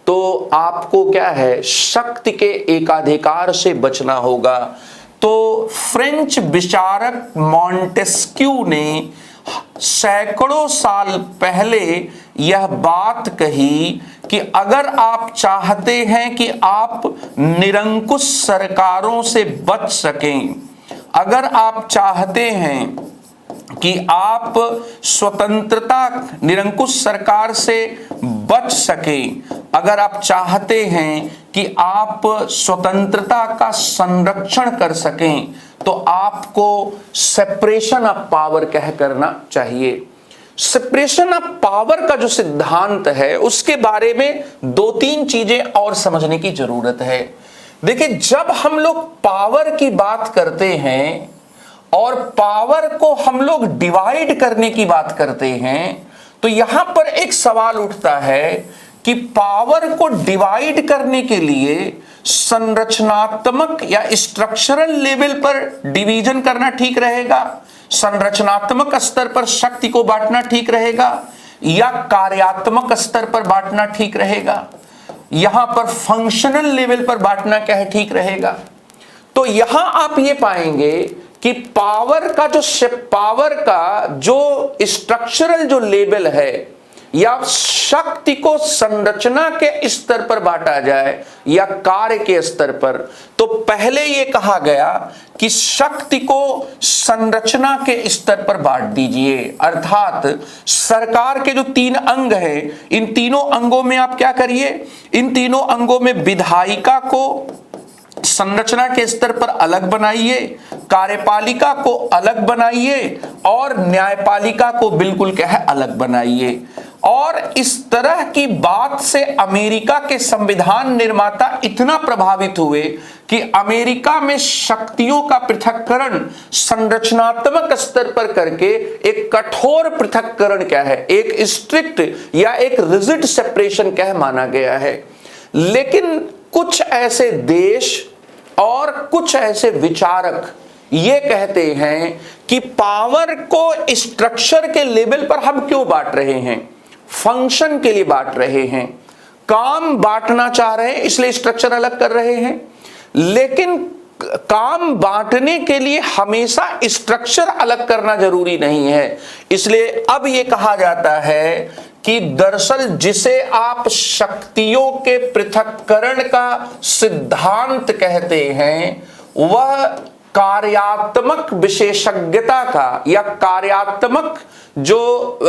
तो आपको क्या है, शक्ति के एकाधिकार से बचना होगा। तो फ्रेंच विचारक मॉन्टेस्क्यू ने सैकड़ों साल पहले यह बात कही कि अगर आप चाहते हैं कि आप निरंकुश सरकारों से बच सकें, अगर आप चाहते हैं कि आप स्वतंत्रता निरंकुश सरकार से बच सकें, अगर आप चाहते हैं कि आप स्वतंत्रता का संरक्षण कर सकें, तो आपको सेपरेशन ऑफ पावर कह करना चाहिए। सेपरेशन ऑफ पावर का जो सिद्धांत है उसके बारे में 2-3 चीजें और समझने की जरूरत है। देखिए, जब हम लोग पावर की बात करते हैं और पावर को हम लोग डिवाइड करने की बात करते हैं, तो यहां पर एक सवाल उठता है कि पावर को डिवाइड करने के लिए संरचनात्मक या स्ट्रक्चरल लेवल पर डिवीजन करना ठीक रहेगा, संरचनात्मक स्तर पर शक्ति को बांटना ठीक रहेगा, या कार्यात्मक स्तर पर बांटना ठीक रहेगा, यहां पर फंक्शनल लेवल पर बांटना क्या है ठीक रहेगा। तो यहां आप ये पाएंगे कि पावर का जो स्ट्रक्चरल जो लेवल है, या शक्ति को संरचना के स्तर पर बांटा जाए या कार्य के स्तर पर, तो पहले यह कहा गया कि शक्ति को संरचना के स्तर पर बांट दीजिए। अर्थात सरकार के जो 3 अंग हैं, इन तीनों अंगों में आप क्या करिए, इन तीनों अंगों में विधायिका को संरचना के स्तर पर अलग बनाइए, कार्यपालिका को अलग बनाइए और न्यायपालिका को बिल्कुल क्या है अलग बनाइए। और इस तरह की बात से अमेरिका के संविधान निर्माता इतना प्रभावित हुए कि अमेरिका में शक्तियों का पृथक्करण संरचनात्मक स्तर पर करके एक कठोर पृथक्करण क्या है, एक स्ट्रिक्ट या एक रिजिड सेपरेशन क्या है माना गया है। लेकिन कुछ ऐसे देश और कुछ ऐसे विचारक ये कहते हैं कि पावर को स्ट्रक्चर के लेवल पर हम क्यों बांट रहे हैं, फंक्शन के लिए बांट रहे हैं, काम बांटना चाह रहे हैं इसलिए स्ट्रक्चर अलग कर रहे हैं। लेकिन काम बांटने के लिए हमेशा स्ट्रक्चर अलग करना जरूरी नहीं है। इसलिए अब यह कहा जाता है कि दरअसल जिसे आप शक्तियों के पृथक्करण का सिद्धांत कहते हैं वह कार्यात्मक विशेषज्ञता का या कार्यात्मक जो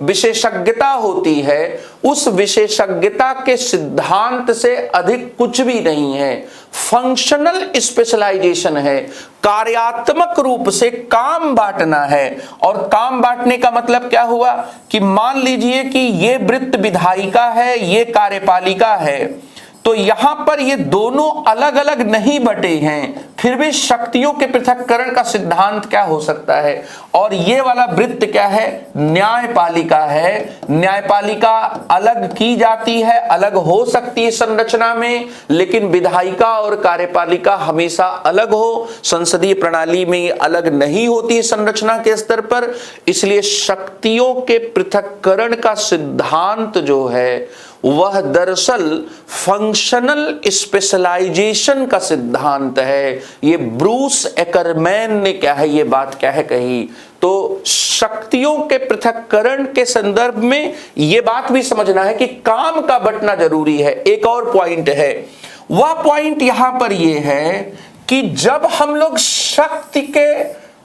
विशेषज्ञता होती है उस विशेषज्ञता के सिद्धांत से अधिक कुछ भी नहीं है। फंक्शनल स्पेशलाइजेशन है, कार्यात्मक रूप से काम बांटना है। और काम बांटने का मतलब क्या हुआ कि मान लीजिए कि ये वृत्त विधायिका है, ये कार्यपालिका है, तो यहां पर ये दोनों अलग अलग नहीं बटे हैं, फिर भी शक्तियों के पृथक्करण का सिद्धांत क्या हो सकता है। और ये वाला वृत्त क्या है, न्यायपालिका है। न्यायपालिका अलग की जाती है, अलग हो सकती है संरचना में, लेकिन विधायिका और कार्यपालिका हमेशा अलग हो, संसदीय प्रणाली में अलग नहीं होती है संरचना के स्तर पर। इसलिए शक्तियों के पृथक्करण का सिद्धांत जो है वह दरअसल फंक्शनल स्पेशलाइजेशन का सिद्धांत है। ये ब्रूस एकरमैन ने क्या है ये बात क्या है कही। तो शक्तियों के पृथक्करण के संदर्भ में ये बात भी समझना है कि काम का बंटना जरूरी है। एक और पॉइंट है, वह पॉइंट यहां पर यह है कि जब हम लोग शक्ति के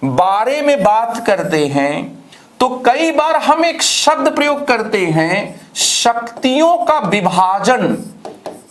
बारे में बात करते हैं तो कई बार हम एक शब्द प्रयोग करते हैं शक्तियों का विभाजन।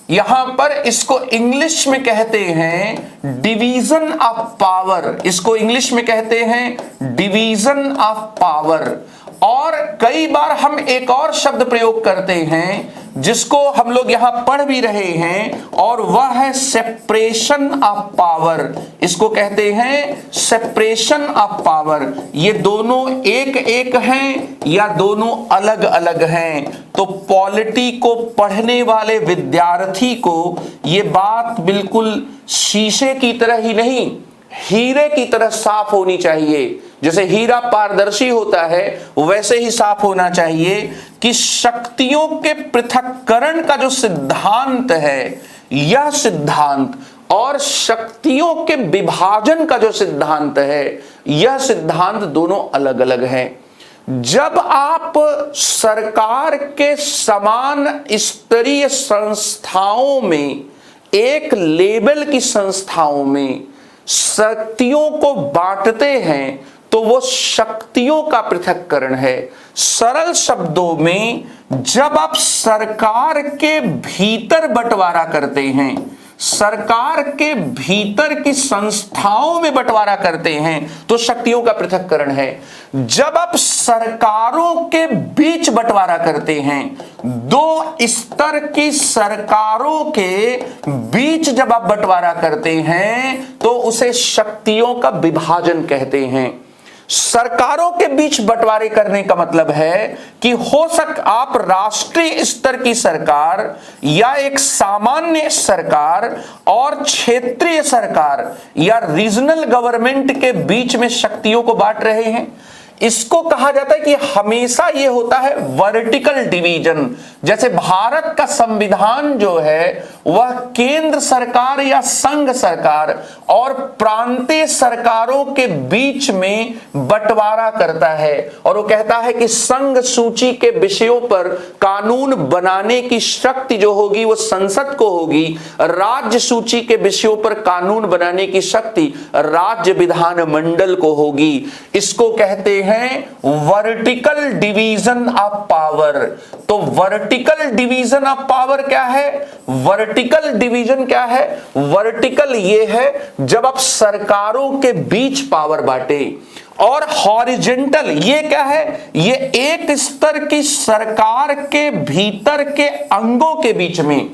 यहां पर इसको इंग्लिश में कहते हैं डिवीजन ऑफ पावर, इसको इंग्लिश में कहते हैं डिवीजन ऑफ पावर। और कई बार हम एक और शब्द प्रयोग करते हैं जिसको हम लोग यहां पढ़ भी रहे हैं और वह है सेपरेशन ऑफ पावर। इसको कहते हैं सेपरेशन ऑफ पावर। ये दोनों एक एक हैं या दोनों अलग अलग हैं। तो पॉलिटी को पढ़ने वाले विद्यार्थी को ये बात बिल्कुल शीशे की तरह ही नहीं, हीरे की तरह साफ होनी चाहिए। जैसे हीरा पारदर्शी होता है वैसे ही साफ होना चाहिए कि शक्तियों के पृथक्करण का जो सिद्धांत है यह सिद्धांत और शक्तियों के विभाजन का जो सिद्धांत है यह सिद्धांत दोनों अलग अलग हैं। जब आप सरकार के समान स्तरीय संस्थाओं में, एक लेवल की संस्थाओं में शक्तियों को बांटते हैं तो वो शक्तियों का पृथक्करण है। सरल शब्दों में जब आप सरकार के भीतर बंटवारा करते हैं, सरकार के भीतर की संस्थाओं में बंटवारा करते हैं तो शक्तियों का पृथक्करण है। जब आप सरकारों के बीच बंटवारा करते हैं, दो स्तर की सरकारों के बीच जब आप बंटवारा करते हैं तो उसे शक्तियों का विभाजन कहते हैं। सरकारों के बीच बंटवारे करने का मतलब है कि हो सक आप राष्ट्रीय स्तर की सरकार या एक सामान्य सरकार और क्षेत्रीय सरकार या रीजनल गवर्नमेंट के बीच में शक्तियों को बांट रहे हैं। इसको कहा जाता है कि हमेशा यह होता है वर्टिकल डिवीजन। जैसे भारत का संविधान जो है वह केंद्र सरकार या संघ सरकार और प्रांतीय सरकारों के बीच में बंटवारा करता है और वो कहता है कि संघ सूची के विषयों पर कानून बनाने की शक्ति जो होगी वो संसद को होगी, राज्य सूची के विषयों पर कानून बनाने की शक्ति राज्य विधानमंडल को होगी। इसको कहते हैं वर्टिकल डिवीजन ऑफ पावर। तो vertical vertical division of power क्या है? वर्टिकल डिवीजन क्या है? वर्टिकल ये है जब आप सरकारों के बीच पावर बांटे, और हॉरिजेंटल ये क्या है? ये एक स्तर की सरकार के भीतर के अंगों के बीच में,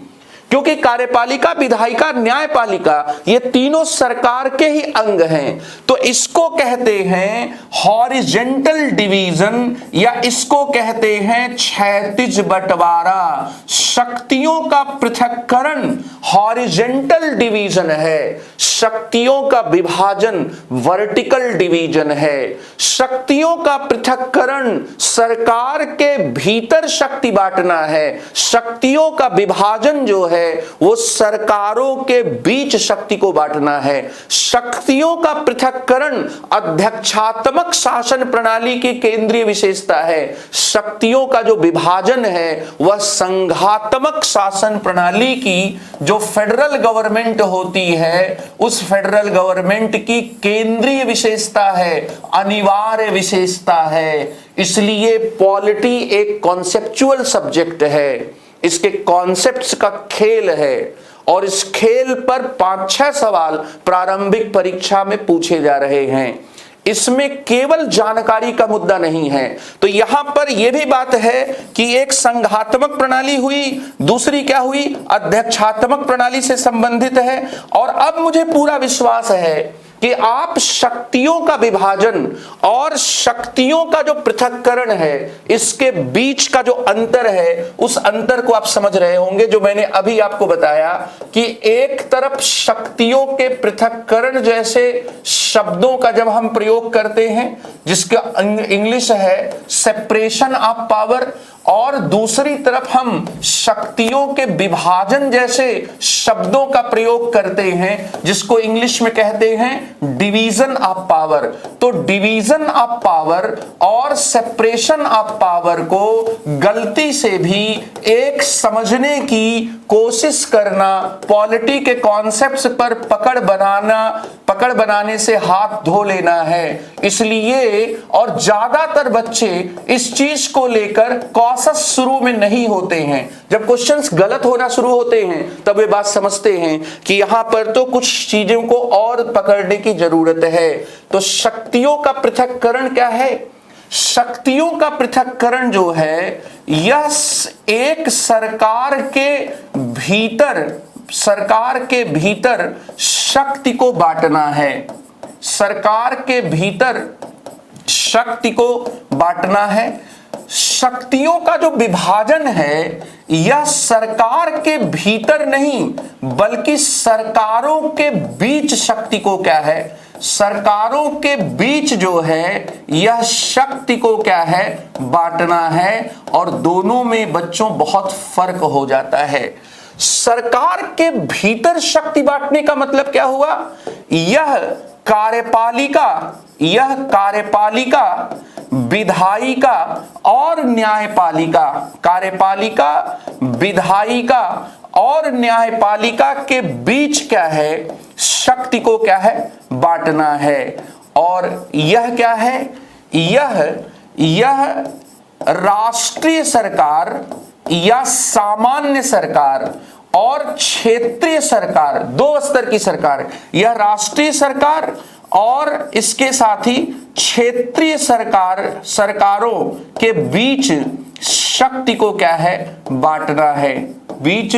क्योंकि कार्यपालिका, विधायिका, न्यायपालिका ये तीनों सरकार के ही अंग हैं, तो इसको कहते हैं हॉरिजेंटल डिवीजन, या इसको कहते हैं क्षैतिज बंटवारा। शक्तियों का पृथक्करण हॉरिजेंटल डिवीजन है, शक्तियों का विभाजन वर्टिकल डिवीजन है। शक्तियों का पृथक्करण सरकार के भीतर शक्ति बांटना है, शक्तियों का विभाजन जो है वो सरकारों के बीच शक्ति को बांटना है। शक्तियों का पृथक्करण अध्यक्षात्मक शासन प्रणाली की केंद्रीय विशेषता है, शक्तियों का जो विभाजन है वह संघात्मक शासन प्रणाली की जो फेडरल गवर्नमेंट होती है उस फेडरल गवर्नमेंट की केंद्रीय विशेषता है, अनिवार्य विशेषता है। इसलिए पॉलिटी एक कॉन्सेप्चुअल सब्जेक्ट है, इसके कॉन्सेप्ट्स का खेल है, और इस खेल पर 5-6 सवाल प्रारंभिक परीक्षा में पूछे जा रहे हैं। इसमें केवल जानकारी का मुद्दा नहीं है। तो यहां पर यह भी बात है कि एक संघात्मक प्रणाली हुई, दूसरी क्या हुई? अध्यक्षात्मक प्रणाली से संबंधित है। और अब मुझे पूरा विश्वास है कि आप शक्तियों का विभाजन और शक्तियों का जो पृथक्करण है, इसके बीच का जो अंतर है, उस अंतर को आप समझ रहे होंगे, जो मैंने अभी आपको बताया कि एक तरफ शक्तियों के पृथक्करण जैसे शब्दों का जब हम प्रयोग करते हैं, जिसका इंग्लिश है सेपरेशन ऑफ पावर, और दूसरी तरफ हम शक्तियों के विभाजन जैसे शब्दों का प्रयोग करते हैं, जिसको इंग्लिश में कहते हैं डिवीजन ऑफ पावर। तो डिवीजन ऑफ पावर और सेपरेशन ऑफ पावर को गलती से भी एक समझने की कोशिश करना, पॉलिटी के कॉन्सेप्ट्स पर पकड़ बनाने से हाथ धो लेना है। इसलिए और ज्यादातर बच्चे इस चीज को लेकर कॉशस शुरू में नहीं होते हैं। जब क्वेश्चंस गलत होना शुरू होते हैं तब वे बात समझते हैं कि यहां पर तो कुछ चीजों को और पकड़ने की जरूरत है। तो शक्तियों का पृथक्करण क्या है? शक्तियों का पृथक्करण जो है यह एक सरकार के भीतर शक्ति को बांटना है, सरकार के भीतर शक्ति को बांटना है। शक्तियों का जो विभाजन है यह सरकार के भीतर नहीं बल्कि सरकारों के बीच शक्ति को क्या है? सरकारों के बीच जो है यह शक्ति को क्या है? बांटना है। और दोनों में बच्चों बहुत फर्क हो जाता है। सरकार के भीतर शक्ति बांटने का मतलब क्या हुआ? यह कार्यपालिका, विधायिका और न्यायपालिका, कार्यपालिका, विधायिका और न्यायपालिका के बीच क्या है? शक्ति को क्या है? बांटना है। और यह क्या है? यह राष्ट्रीय सरकार या सामान्य सरकार और क्षेत्रीय सरकार, 2 स्तर की सरकार, यह राष्ट्रीय सरकार और इसके साथ ही क्षेत्रीय सरकारों के बीच शक्ति को क्या है? बांटना है। बीच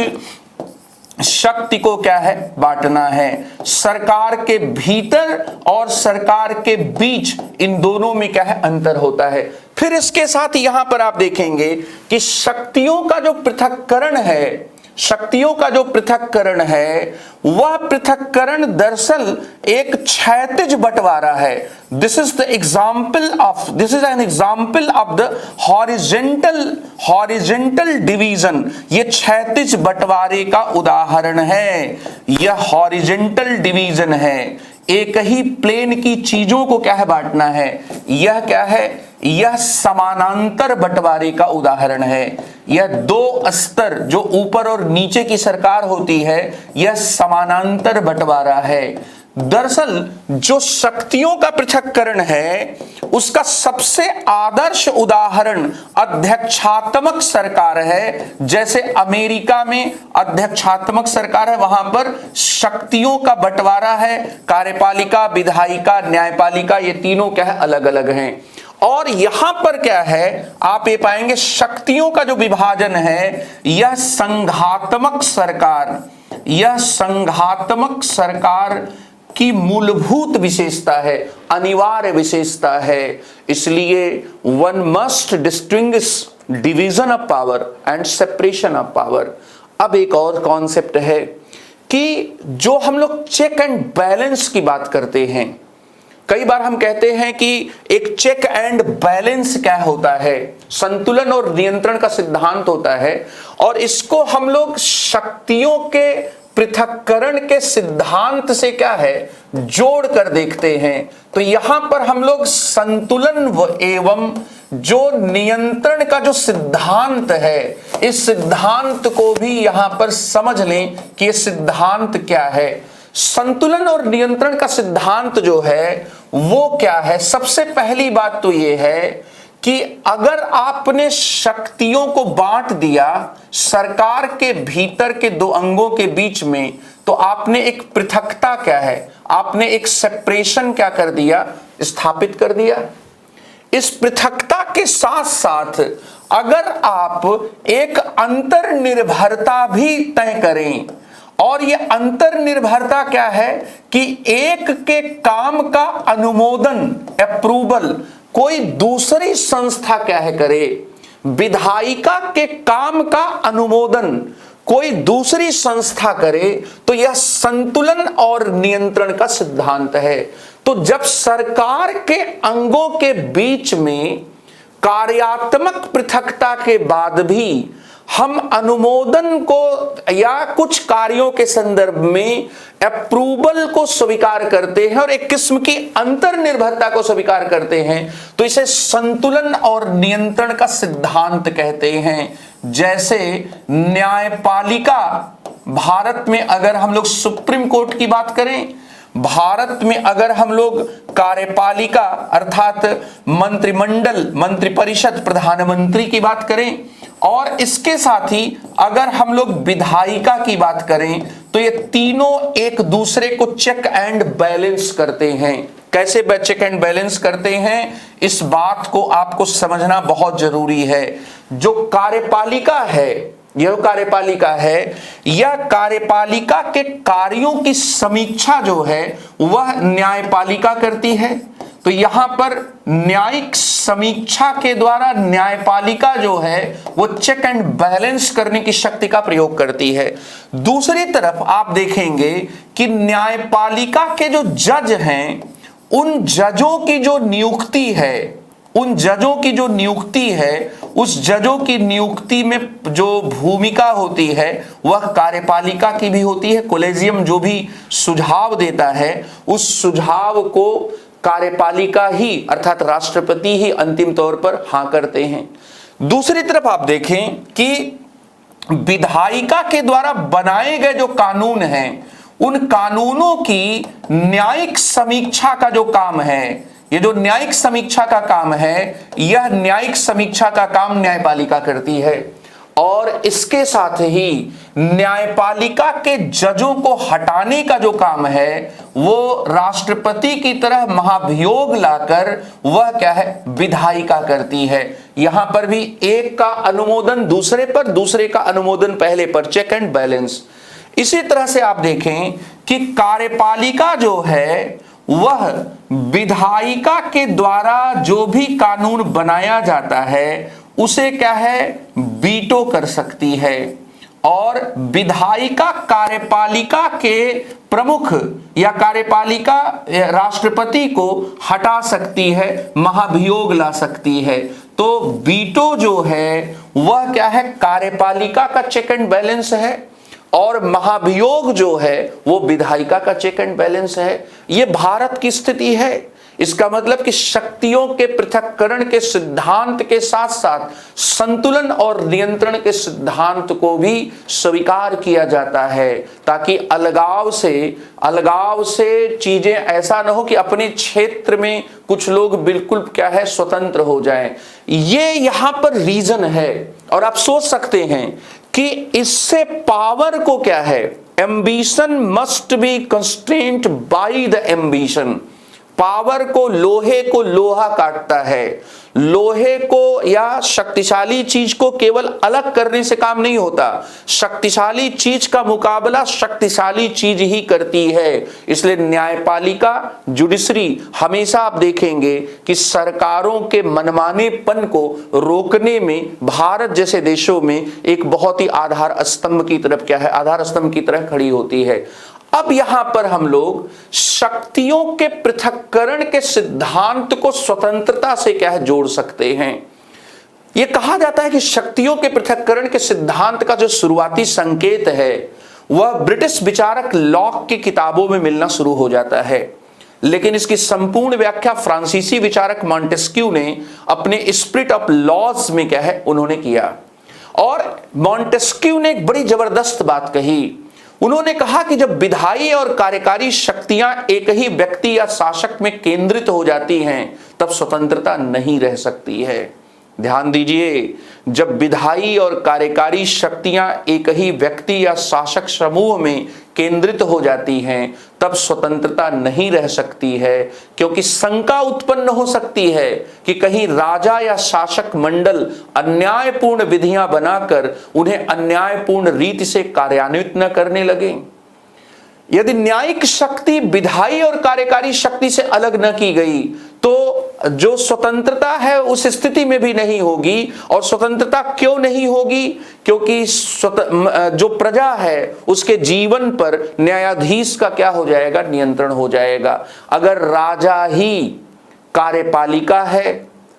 शक्ति को क्या है? बांटना है। सरकार के भीतर और सरकार के बीच इन दोनों में क्या है? अंतर होता है। फिर इसके साथ यहां पर आप देखेंगे कि शक्तियों का जो पृथक्करण है, वह पृथक्करण दरअसल एक क्षैतिज बंटवारा है। This is an example of the horizontal division. ये क्षैतिज बंटवारे का उदाहरण है। यह हॉरिजेंटल डिवीजन है। एक ही प्लेन की चीजों को क्या है? बांटना है। यह क्या है? यह समानांतर बंटवारे का उदाहरण है। यह 2 स्तर जो ऊपर और नीचे की सरकार होती है, यह समानांतर बंटवारा है। दरअसल जो शक्तियों का पृथक्करण है उसका सबसे आदर्श उदाहरण अध्यक्षात्मक सरकार है। जैसे अमेरिका में अध्यक्षात्मक सरकार है, वहां पर शक्तियों का बंटवारा है, कार्यपालिका, विधायिका, न्यायपालिका, ये तीनों क्या है, अलग अलग हैं। और यहां पर क्या है, आप ये पाएंगे शक्तियों का जो विभाजन है यह संघात्मक सरकार, यह संघात्मक सरकार की मूलभूत विशेषता है, अनिवार्य विशेषता है। इसलिए one must distinguish division of power and separation of power. अब एक और कॉन्सेप्ट है कि जो हम लोग चेक एंड बैलेंस की बात करते हैं, कई बार हम कहते हैं कि एक चेक एंड बैलेंस क्या होता है, संतुलन और नियंत्रण का सिद्धांत होता है, और इसको हम लोग शक्तियों के पृथक्करण के सिद्धांत से क्या है, जोड़ कर देखते हैं। तो यहां पर हम लोग संतुलन एवं जो नियंत्रण का जो सिद्धांत है, इस सिद्धांत को भी यहां पर समझ लें कि यह सिद्धांत क्या है। संतुलन और नियंत्रण का सिद्धांत जो है वो क्या है, सबसे पहली बात तो ये है कि अगर आपने शक्तियों को बांट दिया सरकार के भीतर के दो अंगों के बीच में, तो आपने एक पृथकता क्या है, आपने एक सेपरेशन क्या कर दिया, स्थापित कर दिया। इस पृथकता के साथ साथ अगर आप एक अंतर्निर्भरता भी तय करें, और यह अंतर्निर्भरता क्या है कि एक के काम का अनुमोदन, अप्रूवल कोई दूसरी संस्था क्या है करे, विधायिका के काम का अनुमोदन कोई दूसरी संस्था करे, तो यह संतुलन और नियंत्रण का सिद्धांत है। तो जब सरकार के अंगों के बीच में कार्यात्मक पृथकता के बाद भी हम अनुमोदन को या कुछ कार्यों के संदर्भ में अप्रूवल को स्वीकार करते हैं और एक किस्म की अंतर्निर्भरता को स्वीकार करते हैं, तो इसे संतुलन और नियंत्रण का सिद्धांत कहते हैं। जैसे न्यायपालिका, भारत में अगर हम लोग सुप्रीम कोर्ट की बात करें, भारत में अगर हम लोग कार्यपालिका अर्थात मंत्रिमंडल, मंत्रिपरिषद, प्रधानमंत्री की बात करें, और इसके साथ ही अगर हम लोग विधायिका की बात करें, तो ये तीनों एक दूसरे को चेक एंड बैलेंस करते हैं। कैसे चेक एंड बैलेंस करते हैं, इस बात को आपको समझना बहुत जरूरी है। जो कार्यपालिका है, यह कार्यपालिका है, यह कार्यपालिका के कार्यों की समीक्षा जो है वह न्यायपालिका करती है। तो यहां पर न्यायिक समीक्षा के द्वारा न्यायपालिका जो है वो चेक एंड बैलेंस करने की शक्ति का प्रयोग करती है। दूसरी तरफ आप देखेंगे कि न्यायपालिका के जो जज हैं, उन जजों की जो नियुक्ति है, उन जजों की जो नियुक्ति है, उस जजों की नियुक्ति में जो भूमिका होती है वह कार्यपालिका की भी होती है। कोलेजियम जो भी सुझाव देता है उस सुझाव को कार्यपालिका ही अर्थात राष्ट्रपति ही अंतिम तौर पर हाँ करते हैं। दूसरी तरफ आप देखें कि विधायिका के द्वारा बनाए गए जो कानून हैं, उन कानूनों की न्यायिक समीक्षा का जो काम है, ये जो न्यायिक समीक्षा का काम है, यह न्यायिक समीक्षा का काम न्यायपालिका करती है। और इसके साथ ही न्यायपालिका के जजों को हटाने का जो काम है वो राष्ट्रपति की तरह महाभियोग लाकर वह क्या है, विधायिका करती है। यहां पर भी एक का अनुमोदन दूसरे पर, दूसरे का अनुमोदन पहले पर, चेक एंड बैलेंस। इसी तरह से आप देखें कि कार्यपालिका जो है वह विधायिका के द्वारा जो भी कानून बनाया जाता है उसे क्या है, वीटो कर सकती है, और विधायिका कार्यपालिका के प्रमुख या कार्यपालिका राष्ट्रपति को हटा सकती है, महाभियोग ला सकती है। तो वीटो जो है वह क्या है, कार्यपालिका का चेक एंड बैलेंस है, और महाभियोग जो है वो विधायिका का चेक एंड बैलेंस है। ये भारत की स्थिति है। इसका मतलब कि शक्तियों के पृथक्करण के सिद्धांत के साथ साथ संतुलन और नियंत्रण के सिद्धांत को भी स्वीकार किया जाता है, ताकि अलगाव से चीजें ऐसा ना हो कि अपने क्षेत्र में कुछ लोग बिल्कुल क्या है स्वतंत्र हो जाएं। ये यहां पर रीजन है। और आप सोच सकते हैं कि इससे पावर को क्या है, ambition must be constraint by the ambition. Power को लोहा काटता है। लोहे को या शक्तिशाली चीज को केवल अलग करने से काम नहीं होता, शक्तिशाली चीज का मुकाबला शक्तिशाली चीज ही करती है। इसलिए न्यायपालिका, जुडिशरी, हमेशा आप देखेंगे कि सरकारों के मनमानेपन को रोकने में भारत जैसे देशों में एक बहुत ही आधार स्तंभ की तरह खड़ी होती है। अब यहां पर हम लोग शक्तियों के पृथक्करण के सिद्धांत को स्वतंत्रता से क्या है जोड़ सकते हैं। यह कहा जाता है कि शक्तियों के पृथक्करण के सिद्धांत का जो शुरुआती संकेत है वह ब्रिटिश विचारक लॉक की किताबों में मिलना शुरू हो जाता है, लेकिन इसकी संपूर्ण व्याख्या फ्रांसीसी विचारक मॉन्टेस्क्यू ने अपने स्पिरिट ऑफ लॉज में क्या है उन्होंने किया। और मॉन्टेस्क्यू ने एक बड़ी जबरदस्त बात कही। उन्होंने कहा कि जब विधायी और कार्यकारी शक्तियां एक ही व्यक्ति या शासक में केंद्रित हो जाती हैं तब स्वतंत्रता नहीं रह सकती है। ध्यान दीजिए, जब विधायी और कार्यकारी शक्तियां एक ही व्यक्ति या शासक समूह में केंद्रित हो जाती हैं तब स्वतंत्रता नहीं रह सकती है, क्योंकि शंका उत्पन्न हो सकती है कि कहीं राजा या शासक मंडल अन्यायपूर्ण विधियां बनाकर उन्हें अन्यायपूर्ण रीति से कार्यान्वित न करने लगे। यदि न्यायिक शक्ति विधायी और कार्यकारी शक्ति से अलग न की गई तो जो स्वतंत्रता है उस स्थिति में भी नहीं होगी। और स्वतंत्रता क्यों नहीं होगी? क्योंकि जो प्रजा है उसके जीवन पर न्यायाधीश का क्या हो जाएगा, नियंत्रण हो जाएगा। अगर राजा ही कार्यपालिका है,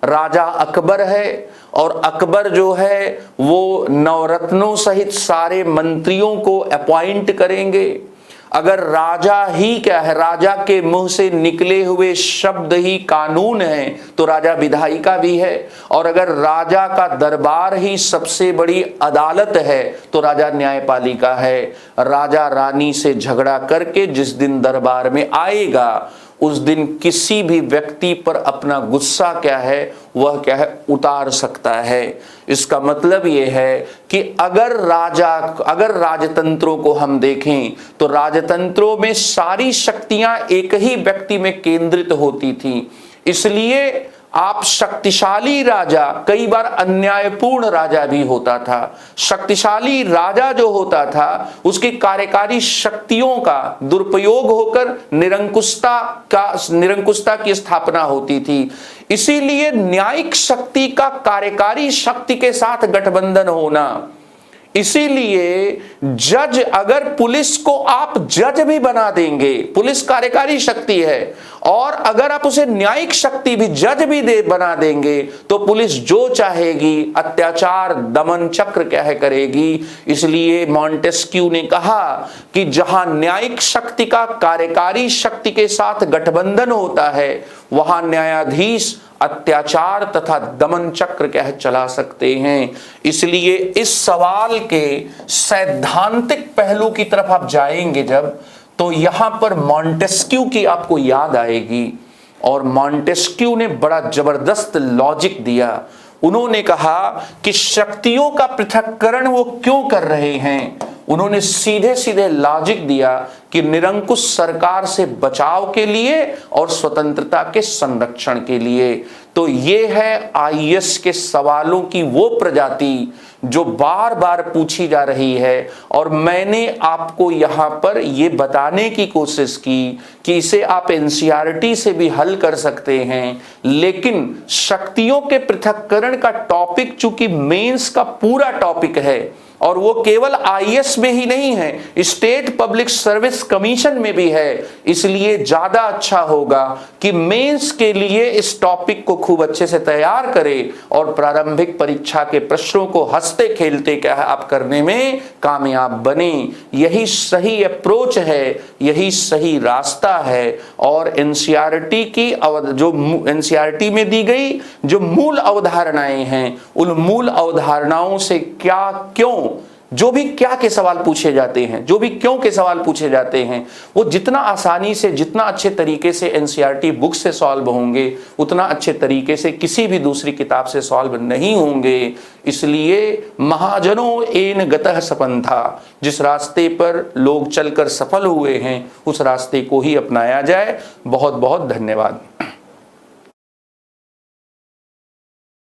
राजा अकबर है, और अकबर जो है वो नवरत्नों सहित सारे मंत्रियों को अपॉइंट करेंगे, अगर राजा ही क्या है, राजा के मुंह से निकले हुए शब्द ही कानून है तो राजा विधायिका भी है, और अगर राजा का दरबार ही सबसे बड़ी अदालत है तो राजा न्यायपालिका है। राजा रानी से झगड़ा करके जिस दिन दरबार में आएगा उस दिन किसी भी व्यक्ति पर अपना गुस्सा क्या है वह क्या है उतार सकता है। इसका मतलब यह है कि अगर राजतंत्रों को हम देखें तो राजतंत्रों में सारी शक्तियां एक ही व्यक्ति में केंद्रित होती थी। इसलिए आप शक्तिशाली राजा कई बार अन्यायपूर्ण राजा भी होता था। शक्तिशाली राजा जो होता था उसकी कार्यकारी शक्तियों का दुरुपयोग होकर निरंकुशता की स्थापना होती थी। इसीलिए न्यायिक शक्ति का कार्यकारी शक्ति के साथ गठबंधन होना, इसीलिए जज, अगर पुलिस को आप जज भी बना देंगे, पुलिस कार्यकारी शक्ति है, और अगर आप उसे न्यायिक शक्ति भी जज भी बना देंगे तो पुलिस जो चाहेगी अत्याचार दमन चक्र क्या है करेगी। इसलिए मॉन्टेस्क्यू ने कहा कि जहां न्यायिक शक्ति का कार्यकारी शक्ति के साथ गठबंधन होता है वहां न्यायाधीश अत्याचार तथा दमन चक्र क्या है चला सकते हैं। इसलिए इस सवाल के सैद्धांतिक पहलू की तरफ आप जाएंगे जब, तो यहां पर मॉन्टेस्क्यू की आपको याद आएगी। और मॉन्टेस्क्यू ने बड़ा जबरदस्त लॉजिक दिया। उन्होंने कहा कि शक्तियों का पृथक्करण वो क्यों कर रहे हैं। उन्होंने सीधे सीधे लॉजिक दिया कि निरंकुश सरकार से बचाव के लिए और स्वतंत्रता के संरक्षण के लिए। तो ये है आईएएस के सवालों की वो प्रजाति जो बार बार पूछी जा रही है, और मैंने आपको यहां पर ये बताने की कोशिश की कि इसे आप एनसीईआरटी से भी हल कर सकते हैं। लेकिन शक्तियों के पृथक्करण का टॉपिक चूंकि मेंस का पूरा टॉपिक है, और वो केवल आईएएस में ही नहीं है, स्टेट पब्लिक सर्विस कमीशन में भी है। इसलिए ज्यादा अच्छा होगा कि मेंस के लिए इस टॉपिक को खूब अच्छे से तैयार करें और प्रारंभिक परीक्षा के प्रश्नों को हंसते खेलते क्या है आप करने में कामयाब बने। यही सही अप्रोच है, यही सही रास्ता है। और एनसीईआरटी की जो एनसीईआरटी में दी गई जो मूल अवधारणाएं हैं, उन मूल अवधारणाओं से क्या क्यों जो भी क्या के सवाल पूछे जाते हैं, जो भी क्यों के सवाल पूछे जाते हैं, वो जितना आसानी से, जितना अच्छे तरीके से एनसीईआरटी बुक से सॉल्व होंगे, उतना अच्छे तरीके से किसी भी दूसरी किताब से सॉल्व नहीं होंगे। इसलिए महाजनों एन गतः सपंथा, जिस रास्ते पर लोग चलकर सफल हुए हैं उस रास्ते को ही अपनाया जाए। बहुत बहुत धन्यवाद।